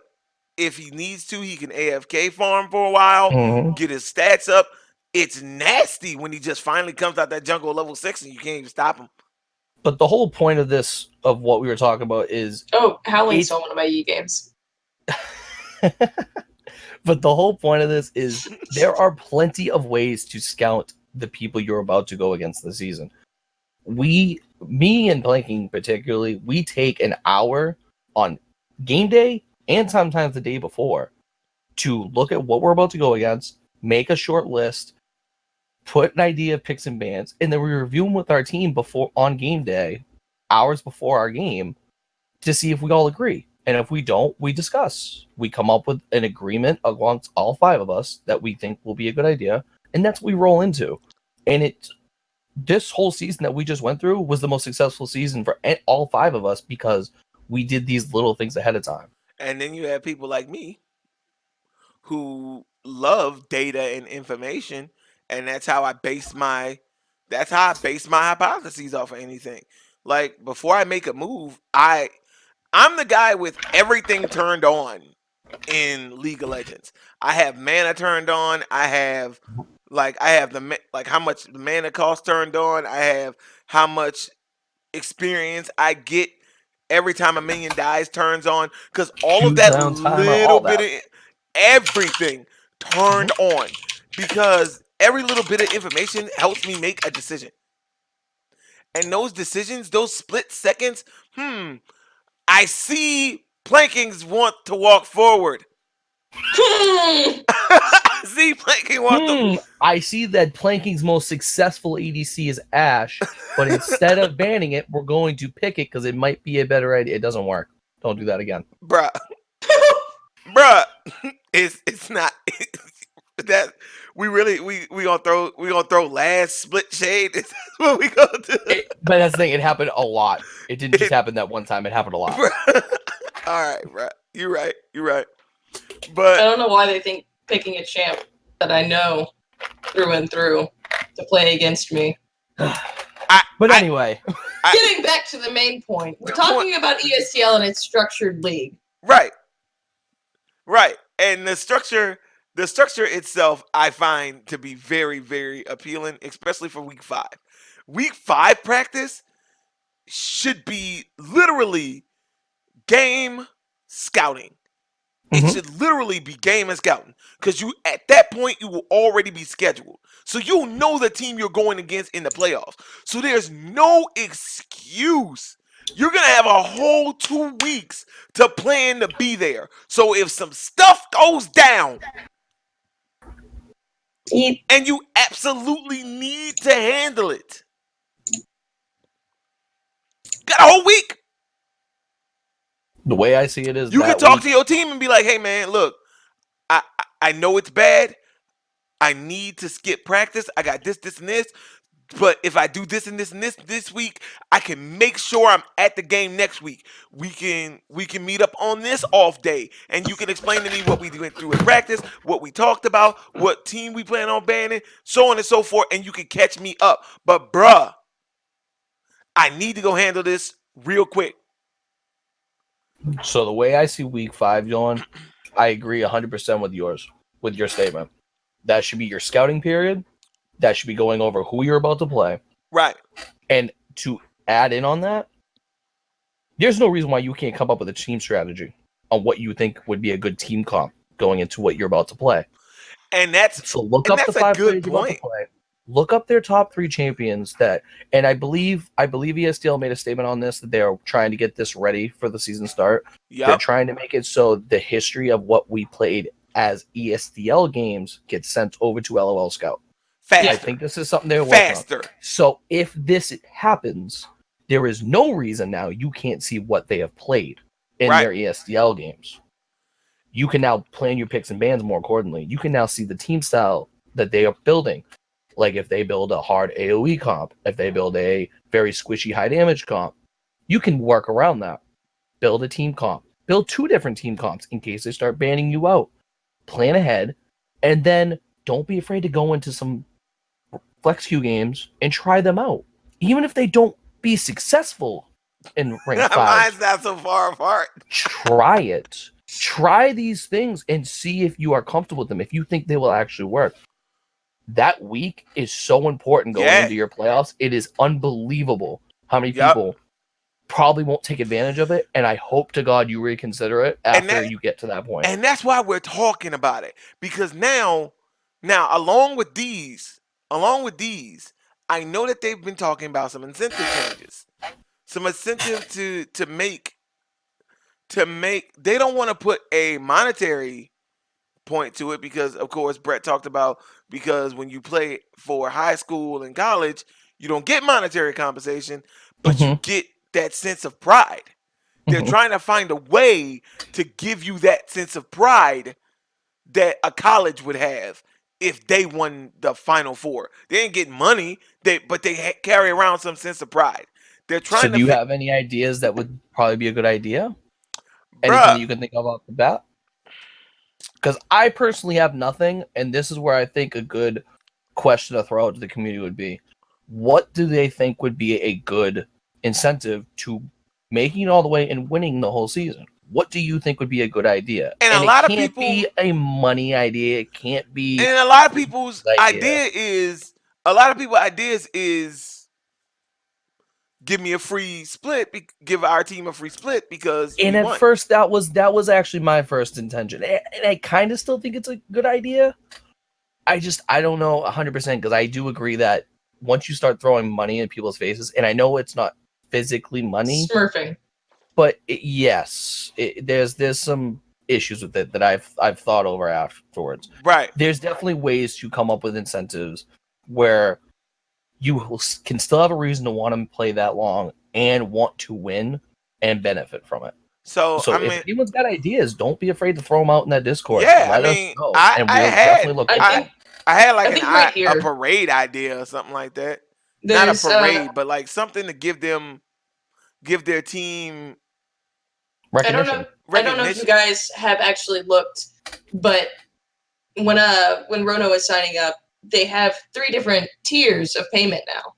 If he needs to, he can AFK farm for a while, get his stats up. It's nasty when he just finally comes out that jungle level 6 and you can't even stop him. But the whole point of this, of what we were talking about, is Howling's still one of my Yi games. But the whole point of this is there are plenty of ways to scout the people you're about to go against this season. Me and Blanking particularly, we take an hour on game day and sometimes the day before to look at what we're about to go against, make a short list, put an idea of picks and bans, and then we review them with our team on game day, hours before our game, to see if we all agree. And if we don't, we discuss. We come up with an agreement amongst all 5 of us that we think will be a good idea, and that's what we roll into. And this whole season that we just went through was the most successful season for all 5 of us because we did these little things ahead of time. And then you have people like me who love data and information, and that's how I base my hypotheses off of anything. Like before I make a move, I'm the guy with everything turned on in League of Legends. I have mana turned on. I have how much the mana cost turned on. I have how much experience I get every time a minion dies turns on, because all of that little bit of everything turned on, because every little bit of information helps me make a decision. And those decisions, those split seconds, I see Plankings want to walk forward. I see that Planking's most successful ADC is Ashe, but instead of banning it, we're going to pick it because it might be a better idea. It doesn't work. Don't do that again, bruh. It's not that we gonna throw last split shade. That's what we gonna do. But that's the thing. It happened a lot. It didn't just happen that one time. It happened a lot. All right, bruh. You're right. But I don't know why they think picking a champ that I know through and through to play against me. Anyway, getting back to the main point, we're talking about ESDL and its structured league. Right. And the structure The structure itself, I find to be very, very appealing, especially for week 5. Week 5 practice should be literally game scouting. It should literally be game and scouting because you at that point you will already be scheduled, so you'll know the team you're going against in the playoffs. So there's no excuse. You're gonna have a whole 2 weeks to plan to be there. So if some stuff goes down and you absolutely need to handle it, got a whole week. The way I see it is You can that talk week, to your team and be like, "Hey man, look, I know it's bad. I need to skip practice. I got this, this, and this. But if I do this and this and this week, I can make sure I'm at the game next week. We can meet up on this off day, and you can explain to me what we went through in practice, what we talked about, what team we plan on banning, so on and so forth, and you can catch me up. But bruh, I need to go handle this real quick." so the way I see week 5 going, I agree 100% with your statement. That should be your scouting period. That should be going over who you're about to play. Right. And to add in on that, there's no reason why you can't come up with a team strategy on what you think would be a good team comp going into what you're about to play. And that's So look up the 5 players you're about to point. play. Look up their top 3 champions and I believe ESDL made a statement on this that they are trying to get this ready for the season start. They're Yep. trying to make it so the history of what we played as ESDL games gets sent over to LOL Scout. Faster. I think this is something they're working on. So if this happens, there is no reason now you can't see what they have played in their ESDL games. You can now plan your picks and bans more accordingly. You can now see the team style that they are building. Like if they build a hard AoE comp, if they build a very squishy high damage comp, you can work around that. Build a team comp. Build 2 different team comps in case they start banning you out. Plan ahead, and then don't be afraid to go into some flex queue games and try them out. Even if they don't be successful in rank 5. Mine's not so far apart. Try it. Try these things and see if you are comfortable with them, if you think they will actually work. That week is so important going into your playoffs. It is unbelievable how many people probably won't take advantage of it, and I hope to God you reconsider it after you get to that point. And that's why we're talking about it, because now along with these, I know that they've been talking about some incentive changes, some incentive to make. They don't want to put a monetary point to it because, of course, Brett talked about because when you play for high school and college, you don't get monetary compensation, but you get that sense of pride. They're trying to find a way to give you that sense of pride that a college would have if they won the Final Four. They ain't getting money, but they carry around some sense of pride. They're trying. So do you have any ideas that would probably be a good idea? Bruh. Anything that you can think of off the bat? Because I personally have nothing, and this is where I think a good question to throw out to the community would be, what do they think would be a good incentive to making it all the way and winning the whole season? What do you think would be a good idea? And a lot of people, it can't be a money idea. It can't be. And a lot of people's ideas is give me a free split, give our team a free split because. And at first, that was actually my first intention, and I kind of still think it's a good idea. I don't know 100% because I do agree that once you start throwing money in people's faces, and I know it's not physically money, smurfing, but there's some issues with it that I've thought over afterwards. Right. There's definitely ways to come up with incentives where you can still have a reason to want to play that long and want to win and benefit from it. So if anyone's got ideas, don't be afraid to throw them out in that Discord. Yeah, Let us know, and we'll definitely look at I had like a parade idea or something like that. Not a parade, but like something to give their team recognition. I don't know if you guys have actually looked, but when Rono was signing up, they have 3 different tiers of payment now.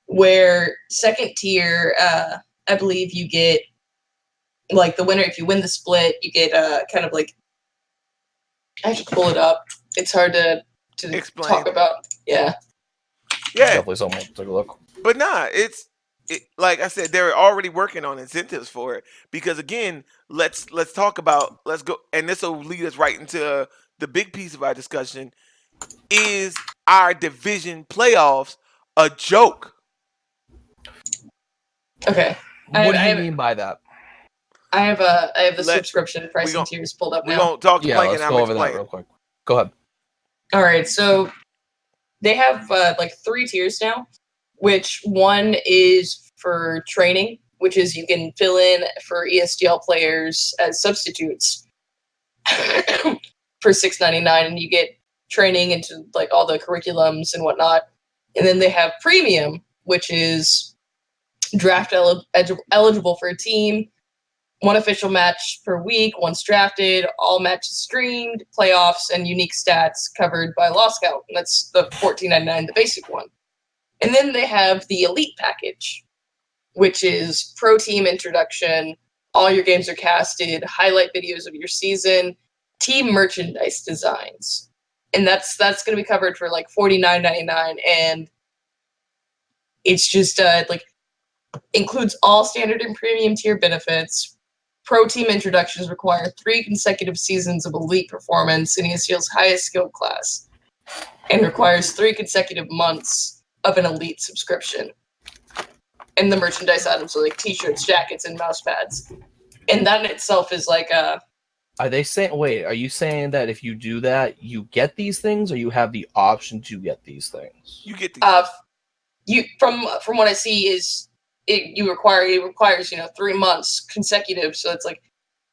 Where second tier, I believe you get like the winner. If you win the split, you get kind of like I have to pull it up. It's hard to Explain. talk about. Yeah. Definitely someone to take a look. But nah, like I said, they're already working on incentives for it. Because again, let's talk about let's go, and this will lead us right into the big piece of our discussion. Is our division playoffs a joke? Okay. What do you mean by that? I have the Let- subscription pricing tiers pulled up We're now. gonna talk to Yeah, Plank let's and I'm go over that explain. real quick. Go ahead. All right, so they have like 3 tiers now, which one is for training, which is you can fill in for ESDL players as substitutes for $6.99, and you get training into like all the curriculums and whatnot. And then they have premium, which is draft eligible for a team, 1 official match per week, once drafted, all matches streamed, playoffs, and unique stats covered by Law Scout. And that's the $14.99, the basic one. And then they have the Elite package, which is pro team introduction, all your games are casted, highlight videos of your season, team merchandise designs. And that's going to be covered for like $49.99, and it's just like includes all standard and premium tier benefits. Pro team introductions require 3 consecutive seasons of elite performance in ESDL's highest skill class, and requires 3 consecutive months of an elite subscription. And the merchandise items are like t-shirts, jackets, and mouse pads. And that in itself is like a... Are they saying? Wait, are you saying that if you do that, you get these things, or you have the option to get these things? You get these. You from what I see is it requires 3 months consecutive, so it's like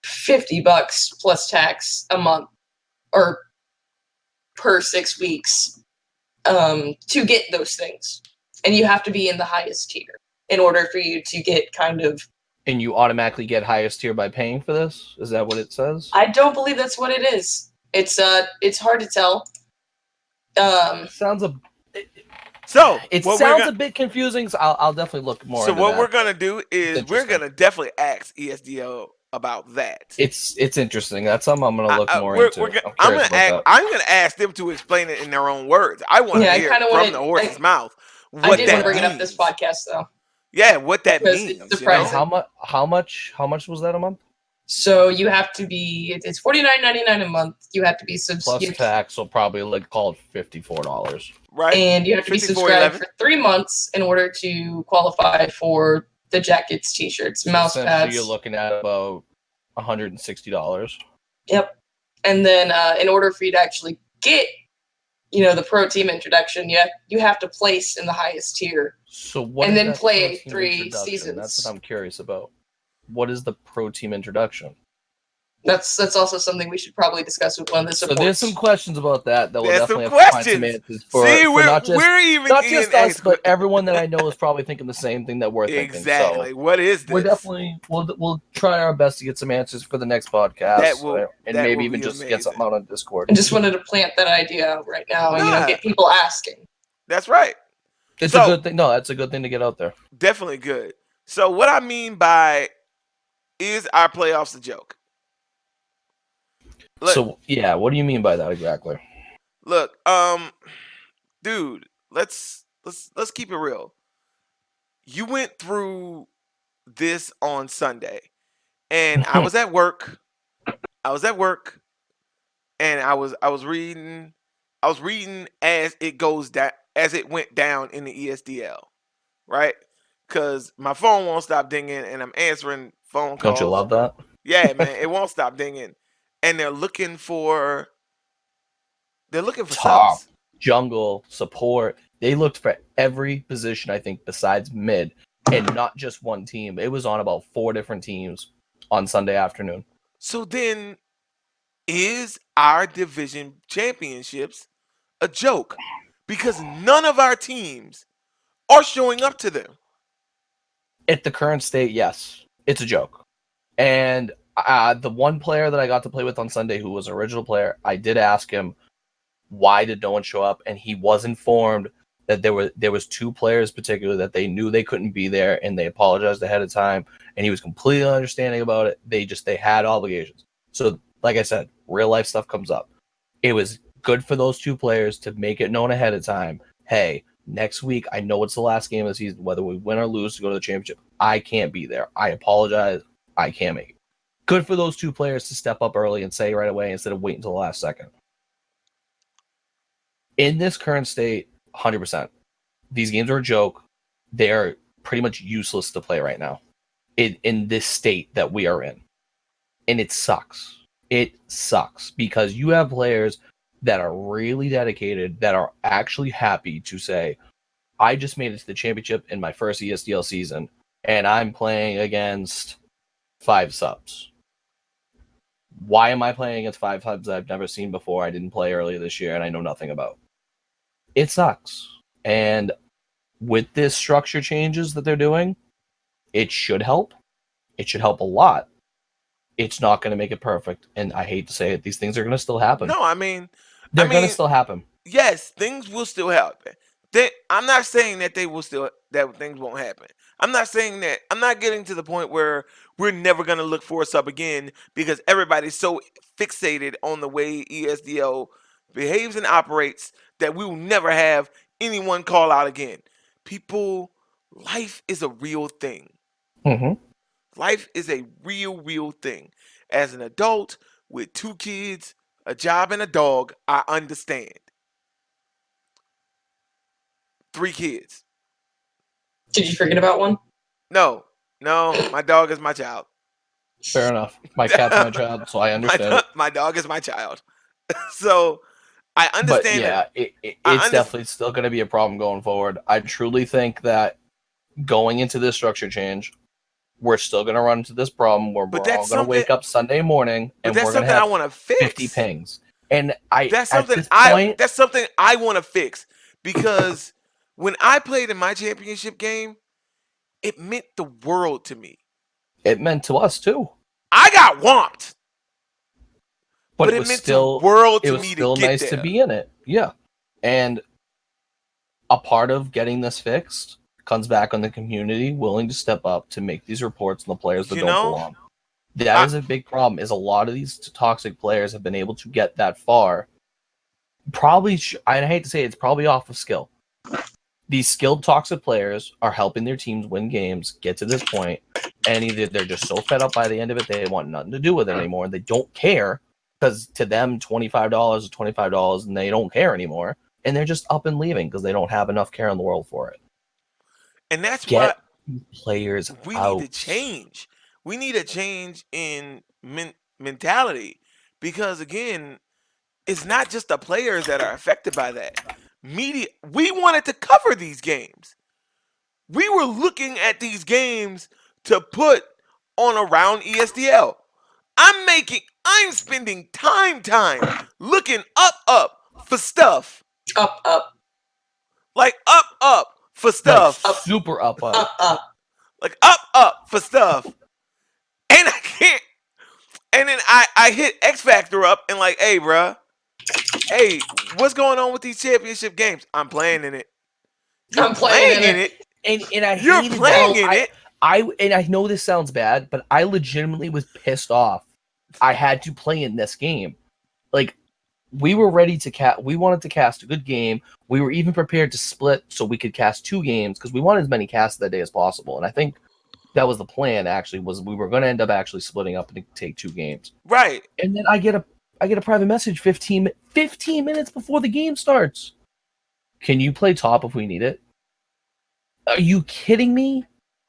$50 plus tax a month or per 6 weeks to get those things, and you have to be in the highest tier in order for you to get kind of. And you automatically get highest tier by paying for this? Is that what it says? I don't believe that's what it is. It's hard to tell. Sounds a. So It sounds a bit confusing. So I'll definitely look more. So into what that. we're gonna do is we're gonna definitely ask ESDL about that. It's interesting. That's something I'm gonna look more into. I'm gonna ask them to explain it in their own words. I want to hear from the horse's mouth what I did that want to bring means. it up this podcast though. Yeah, what that Because means. it's surprising. How much was that a month? So you have to be. It's $49.99 a month. You have to be plus tax, so probably like call it $54. Right. And you have to be subscribed for 3 months in order to qualify for the jackets, t-shirts, mouse pads. You're looking at about $160. Yep. And then in order for you to actually get, the pro team introduction, you have to place in the highest tier. So what? And then play 3 seasons. That's what I'm curious about. What is the pro team introduction? That's also something we should probably discuss with one of the supports. So there's some questions about that we'll definitely have to find some answers for. See, for not just us, but everyone that I know is probably thinking the same thing that we're thinking. Exactly. So what is this? We're definitely we'll try our best to get some answers for the next podcast, and maybe even just get something out on Discord. I just wanted to plant that idea out right now, and get people asking. That's right. It's a good thing. No, that's a good thing to get out there. Definitely good. So what I mean by is our playoffs a joke? Look, so yeah, what do you mean by that exactly? Look, dude, let's keep it real. You went through this on Sunday, and I was at work. And I was reading as it went down in the ESDL, right? Because my phone won't stop dinging, and I'm answering phone calls. Don't you love that? Yeah, man, it won't stop dinging. And they're looking for top, subs. Jungle, support. They looked for every position, I think, besides mid, and not just one team. It was on about 4 different teams on Sunday afternoon. So then, is our division championships a joke? Because none of our teams are showing up to them. At the current state, yes, it's a joke. And the one player that I got to play with on Sunday, who was an original player, I did ask him, why did no one show up? And he was informed that there was 2 players particularly that they knew they couldn't be there, and they apologized ahead of time, and he was completely understanding about it. They had obligations. So like I said, real life stuff comes up. It was good for those two players to make it known ahead of time. Hey, next week, I know it's the last game of the season. Whether we win or lose to go to the championship, I can't be there. I apologize. I can't make it. Good for those two players to step up early and say right away instead of waiting until the last second. In this current state, 100%. These games are a joke. They are pretty much useless to play right now in this state that we are in. And it sucks. It sucks because you have players that are really dedicated, that are actually happy to say, I just made it to the championship in my first ESDL season, and I'm playing against 5 subs. Why am I playing against 5 subs I've never seen before? I didn't play earlier this year, and I know nothing about. It sucks. And with this structure changes that they're doing, it should help. It should help a lot. It's not going to make it perfect, and I hate to say it, these things are going to still happen. No, I mean, they're going to still happen. Yes, things will still happen. I'm not saying that that things won't happen. I'm not saying that. I'm not getting to the point where we're never going to look for a sub again because everybody's so fixated on the way ESDL behaves and operates that we will never have anyone call out again. People, life is a real thing. Mm-hmm. Life is a real thing. As an adult with 2 kids, a job, and a dog, I understand. 3 kids. Did you forget about one? No, my dog is my child. Fair enough. My cat's my child, so I understand. My dog is my child. So I understand. But yeah, it's definitely still going to be a problem going forward. I truly think that going into this structure change, we're still going to run into this problem where we're all going to wake up Sunday morning and we're going to have I want to fix. 50 pings. And that's something I want to fix because when I played in my championship game, it meant the world to me. It meant to us too. I got whomped. But it was meant still the world to it was me still to get nice there. to be in it. Yeah. And a part of getting this fixed comes back on the community willing to step up to make these reports on the players that don't belong. That is a big problem, is a lot of these toxic players have been able to get that far. Probably, I hate to say it, it's probably off of skill. These skilled toxic players are helping their teams win games, get to this point, and either they're just so fed up by the end of it, they want nothing to do with it anymore, and they don't care, because to them, $25 is $25, and they don't care anymore, and they're just up and leaving because they don't have enough care in the world for it. And that's why players we need to change. We need a change in mentality because, again, it's not just the players that are affected by that. Media, we wanted to cover these games. We were looking at these games to put on around ESDL. I'm spending time looking up for stuff. Up. Like up for stuff. Like super up. Like up for stuff. And I can't. And then I hit X Factor up and like, hey, bruh. Hey, what's going on with these championship games? I'm playing in it. I'm playing in it. And I You're playing in it. I know this sounds bad, but I legitimately was pissed off. I had to play in this game. Like, we were ready to cast. We wanted to cast a good game. We were even prepared to split so we could cast 2 games because we wanted as many casts that day as possible. And I think that was the plan. Actually, was we were going to end up actually splitting up and take 2 games. Right. And then I get a private message 15 minutes before the game starts. Can you play top if we need it? Are you kidding me?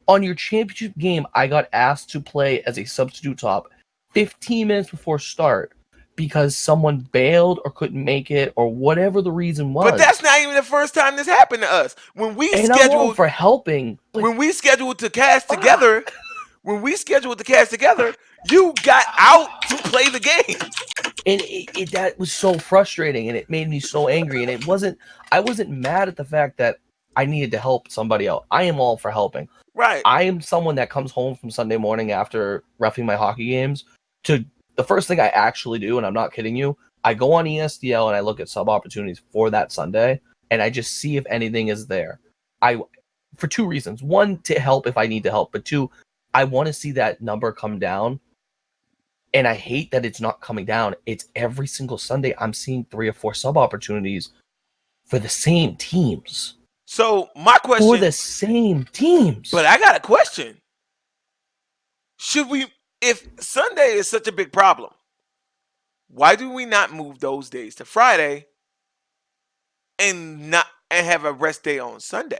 On your championship game, I got asked to play as a substitute top 15 minutes before start because someone bailed or couldn't make it or whatever the reason was. But that's not even the first time this happened to us. When we and scheduled I'm all for helping, when we scheduled to cast together, you got out to play the game. And that was so frustrating, and it made me so angry. And I wasn't mad at the fact that I needed to help somebody out. I am all for helping. Right. I am someone that comes home from Sunday morning after reffing my hockey games to the first thing I actually do, and I'm not kidding you, I go on ESDL and I look at sub opportunities for that Sunday, and I just see if anything is there. For 2 reasons. 1, to help if I need to help, but 2, I want to see that number come down And I hate that it's not coming down. It's every single Sunday I'm seeing 3 or 4 sub opportunities for the same teams. So my question, for the same teams. But I got a question. Should we, if Sunday is such a big problem, why do we not move those days to Friday and have a rest day on Sunday?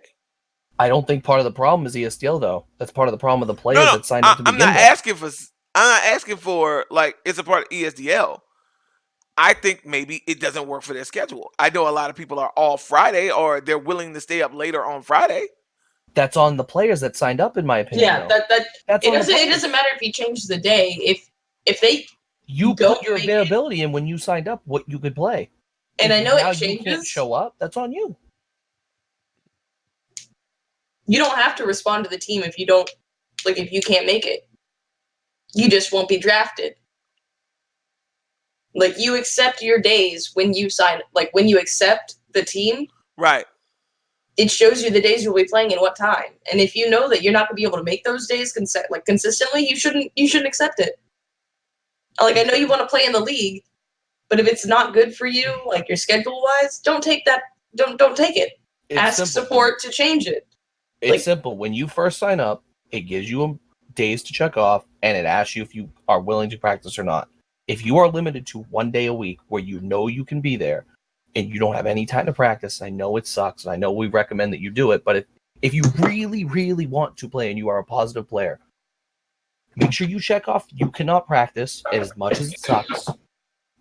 I don't think part of the problem is ESDL though. That's part of the problem of the players No, that signed up to I'm begin not with. I'm not asking for like it's a part of ESDL. I think maybe it doesn't work for their schedule. I know a lot of people are off Friday or they're willing to stay up later on Friday. That's on the players that signed up, in my opinion. Yeah, though. That's it doesn't matter if you change the day. If they you don't put your make availability in when you signed up, what you could play. And if I know now it you can't changes. show up, that's on you. You don't have to respond to the team if you don't, like, if you can't make it. You just won't be drafted. Like, you accept your days when you sign, like, when you accept the team. Right. It shows you the days you'll be playing and what time. And if you know that you're not going to be able to make those days consistently, you shouldn't accept it. Like, I know you want to play in the league, but if it's not good for you, like your schedule wise, don't take that. Don't take it. Ask simple. Support to change it. It's simple. When you first sign up, it gives you days to check off, and it asks you if you are willing to practice or not. If you are limited to 1 day a week where you know you can be there, and you don't have any time to practice, I know it sucks, and I know we recommend that you do it, but if you really, really want to play and you are a positive player, make sure you check off you cannot practice as much as it sucks.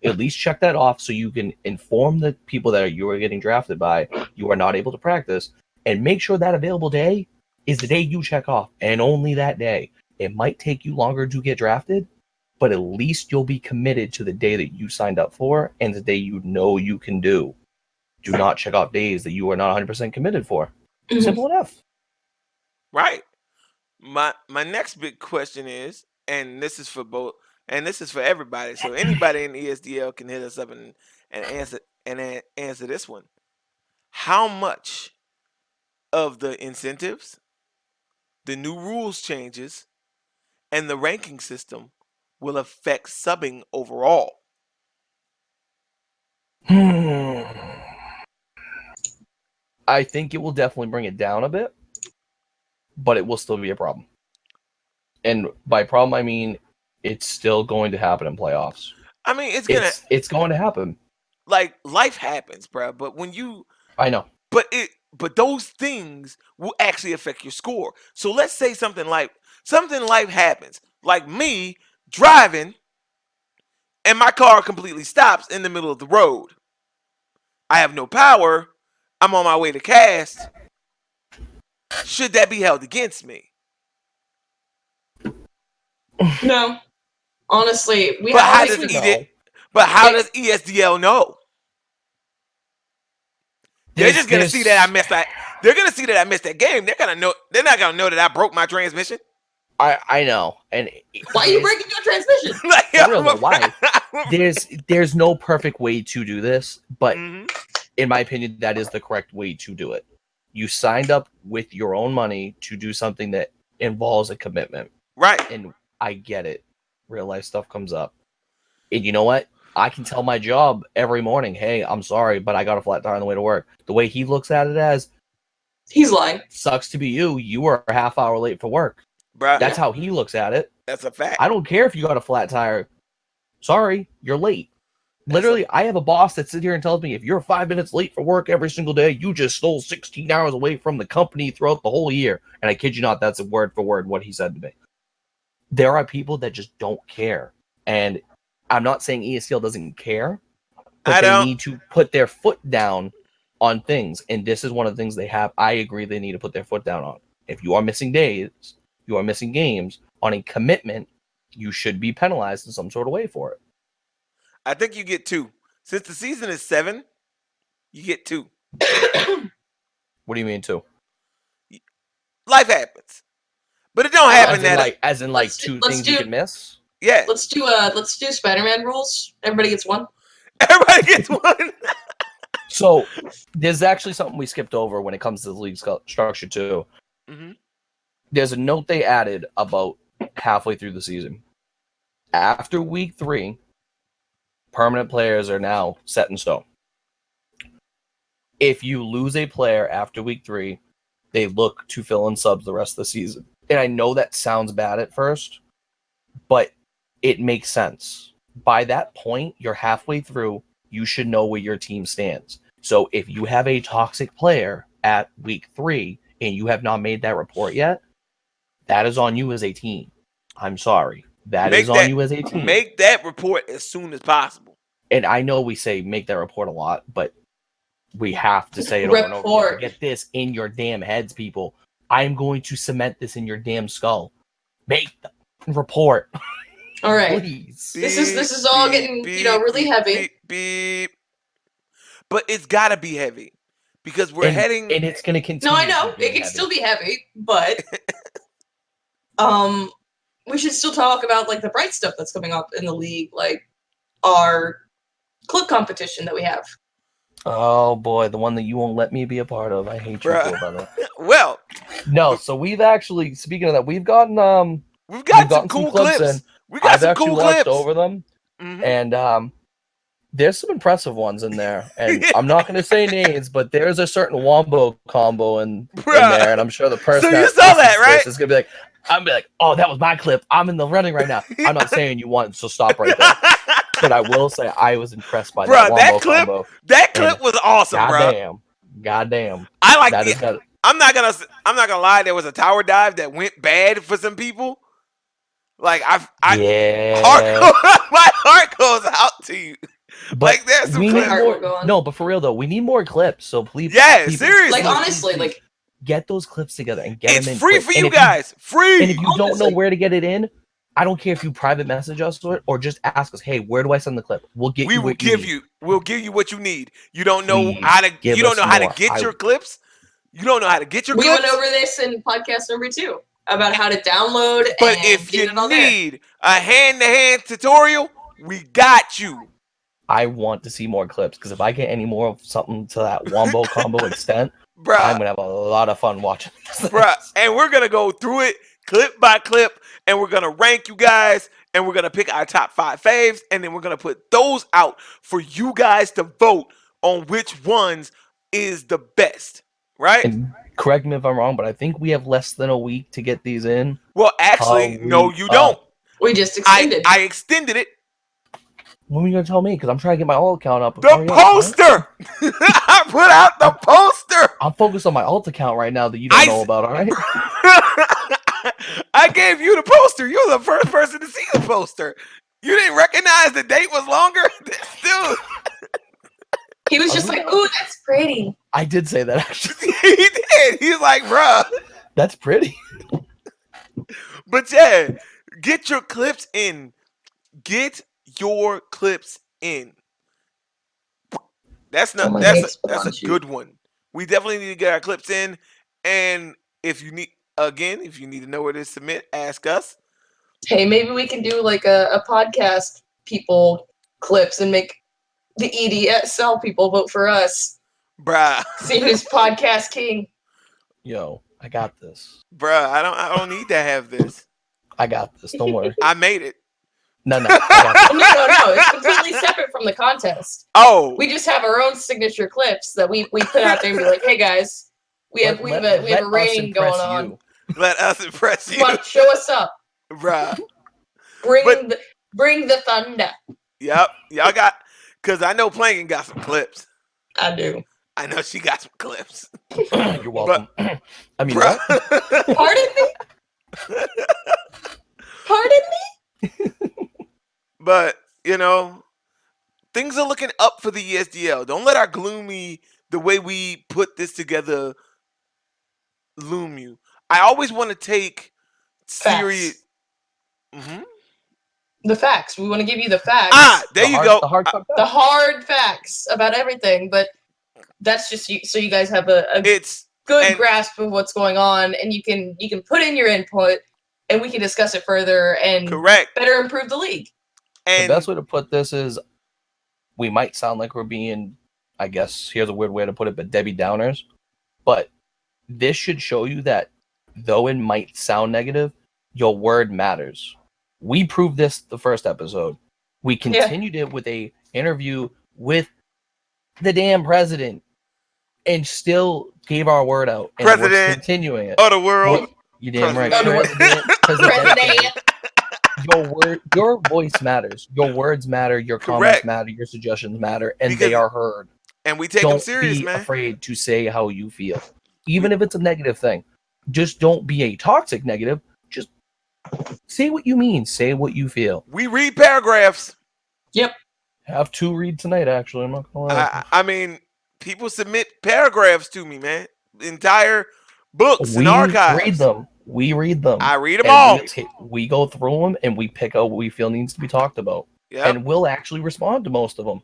At least check that off so you can inform the people that you are getting drafted by you are not able to practice, and make sure that available day is the day you check off, and only that day. It might take you longer to get drafted, but at least you'll be committed to the day that you signed up for and the day you know you can do. Do not check off days that you are not 100% committed for. Mm-hmm. Simple enough. Right. My next big question is, and this is for both, and this is for everybody. So anybody in ESDL can hit us up and answer this one. How much of the incentives, the new rules changes, and the ranking system will affect subbing overall? I think it will definitely bring it down a bit, but it will still be a problem. And by problem, I mean it's still going to happen in playoffs. I mean, it's going to happen. Like, life happens, bro. But when you, I know. But those things will actually affect your score. So let's say something life happens, like me driving, and my car completely stops in the middle of the road. I have no power. I'm on my way to cast. Should that be held against me? No. Honestly, But how does ESDL know? They're just gonna see that I missed that. They're gonna see that I missed that game. They're gonna know. They're not gonna know that I broke my transmission. I know. And why are you breaking your transmission? Like, for real though, why? There's no perfect way to do this, but in my opinion, that is the correct way to do it. You signed up with your own money to do something that involves a commitment. Right. And I get it. Real life stuff comes up. And you know what? I can tell my job every morning, hey, I'm sorry, but I got a flat tire on the way to work. The way he looks at it as, he's lying. Sucks to be you. You were a half hour late for work. Bruh. That's how he looks at it. That's a fact. I don't care if you got a flat tire. Sorry, you're late. Literally, I have a boss that sits here and tells me, if you're 5 minutes late for work every single day, you just stole 16 hours away from the company throughout the whole year. And I kid you not, that's a word for word what he said to me. There are people that just don't care. And I'm not saying ESDL doesn't care, but they need to put their foot down on things. And this is one of the things they have. I agree they need to put their foot down on. If you are missing days, you are missing games on a commitment, you should be penalized in some sort of way for it. I think you get 2. Since the season is 7, you get 2. What do you mean 2? Life happens. But it don't happen as in 2 things you can miss? Yeah. Let's do Spider-Man rules. Everybody gets 1. Everybody gets 1. So there's actually something we skipped over when it comes to the league structure too. Mm-hmm. There's a note they added about halfway through the season. After week 3, permanent players are now set in stone. If you lose a player after week 3, they look to fill in subs the rest of the season. And I know that sounds bad at first, but it makes sense. By that point, you're halfway through. You should know where your team stands. So if you have a toxic player at week 3 and you have not made that report yet, that is on you as a team. I'm sorry. That is on you as a team. Make that report as soon as possible. And I know we say make that report a lot, but we have to say it over and over again. Get this in your damn heads, people. I'm going to cement this in your damn skull. Make the report. All right. Please. This is all getting really heavy. Beep. But it's gotta be heavy. Because we're heading, and it's gonna continue. No, I know. It can still be heavy, but we should still talk about like the bright stuff that's coming up in the league, like our clip competition that we have. Oh boy, the one that you won't let me be a part of. I hate you for, brother. Well, no. So we've actually, speaking of that, we've gotten some cool clips in. I've actually watched over them, and there's some impressive ones in there. And I'm not going to say names, but there's a certain wombo combo in there, and I'm sure the person you saw that, right? Is going to be like, I'm be like, oh, that was my clip. I'm in the running right now. I'm not saying you won, so stop right there. But I will say I was impressed by that wombo combo. That clip was awesome, bro. Goddamn. I like that. I'm not gonna lie. There was a tower dive that went bad for some people. Like my heart goes out to you. But like there's some clips. No, but for real though, we need more clips. So please, seriously. Like honestly, like get those clips together and get them in. It's free for you guys. Free. And if you don't know where to get it in, I don't care if you private message us or just ask us, hey, where do I send the clip? We'll give you what you need. You don't know how to get your clips? You don't know how to get your clips? We went over this in podcast number 2 about how to download but if you need a hand-to-hand tutorial, we got you. I want to see more clips because if I get any more of something to that wombo combo extent, bruh, I'm gonna have a lot of fun watching this. Bruh, and we're gonna go through it clip by clip, and we're gonna rank you guys, and we're gonna pick our top 5 faves, and then we're gonna put those out for you guys to vote on which ones is the best, right? And correct me if I'm wrong, but I think we have less than a week to get these in. Well, actually, no, you don't. We just extended. I extended it. When are you gonna tell me? Because I'm trying to get my alt account up. The poster! I put out the poster! I'm focused on my alt account right now that you don't know about, all right? I gave you the poster. You were the first person to see the poster. You didn't recognize the date was longer? Still. He was just like, ooh, that's pretty. I did say that, actually. He did. He's like, bruh. That's pretty. But yeah, get your clips in. Get your clips in. That's a good one. We definitely need to get our clips in. And if you need to know where to submit, ask us. Hey, maybe we can do like a podcast people clips and make the EDSL people vote for us. Bruh. See who's podcast king. Yo, I got this. Bruh, I don't need to have this. I got this. Don't worry. I made it. No. No. It's completely separate from the contest. Oh. We just have our own signature clips that we put out there and be like, hey guys, we have a rating going on. Let us impress you. Come on, show us up. Bruh. Bring the thunder. Yep. Y'all got, because I know Plankin got some clips. I do. I know she got some clips. You're welcome. But, I mean, what? Pardon me? Pardon me? But, things are looking up for the ESDL. Don't let our the way we put this together, loom you. I always want to take serious. Mm-hmm. The facts. We want to give you the facts. There you go. The hard facts about everything, but that's just so you guys have a good grasp of what's going on, and you can put in your input, and we can discuss it further and better improve the league. And the best way to put this is, we might sound like we're being, I guess, here's a weird way to put it, but Debbie Downers. But this should show you that though it might sound negative, your word matters. We proved this the first episode. We continued it with a interview with the damn president and still gave our word out. And we're continuing it. Of the world. You damn right. President. Your voice matters. Your words matter. Your comments matter. Your suggestions matter. And they are heard. And we take them serious, man. Don't be afraid to say how you feel. Even if it's a negative thing. Just don't be a toxic negative. Just say what you mean. Say what you feel. We read paragraphs. Yep. Have to read tonight, actually. I'm not gonna lie. I mean, people submit paragraphs to me, man. Entire books and archives. We read them. I read them all. We go through them and we pick out what we feel needs to be talked about. Yep. And we'll actually respond to most of them.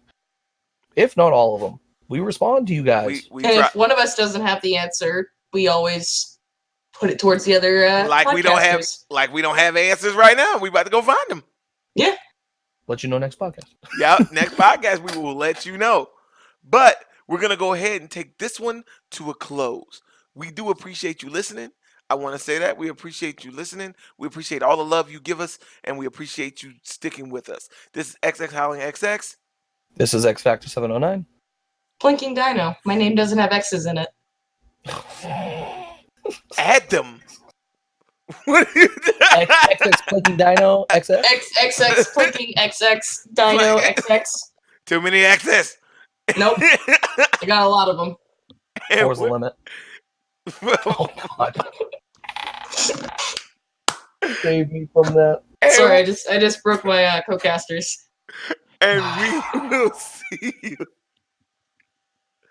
If not all of them. We respond to you guys. If one of us doesn't have the answer, we always put it towards the other like we don't have answers right now. We about to go find them. Yeah. Let you know next podcast. Yeah, next podcast we will let you know. But we're going to go ahead and take this one to a close. We do appreciate you listening. I want to say that. We appreciate you listening. We appreciate all the love you give us, and we appreciate you sticking with us. This is XX Howling XX. This is X Factor 709. Blinking Dino. My name doesn't have X's in it. Add them. What are you doing? XX Blinking Dino XX? XX Blinking XX Dino XX. Too many X's. Nope. I got a lot of them. Four's the limit. Oh, God. Save me from that. Sorry, I just broke my co-casters. And we will see you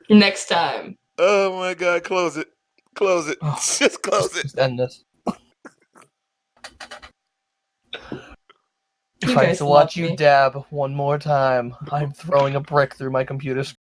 next time. Oh my God! Close it. Close it. Just close it. Just end this. If I have to watch you dab one more time, I'm throwing a brick through my computer screen.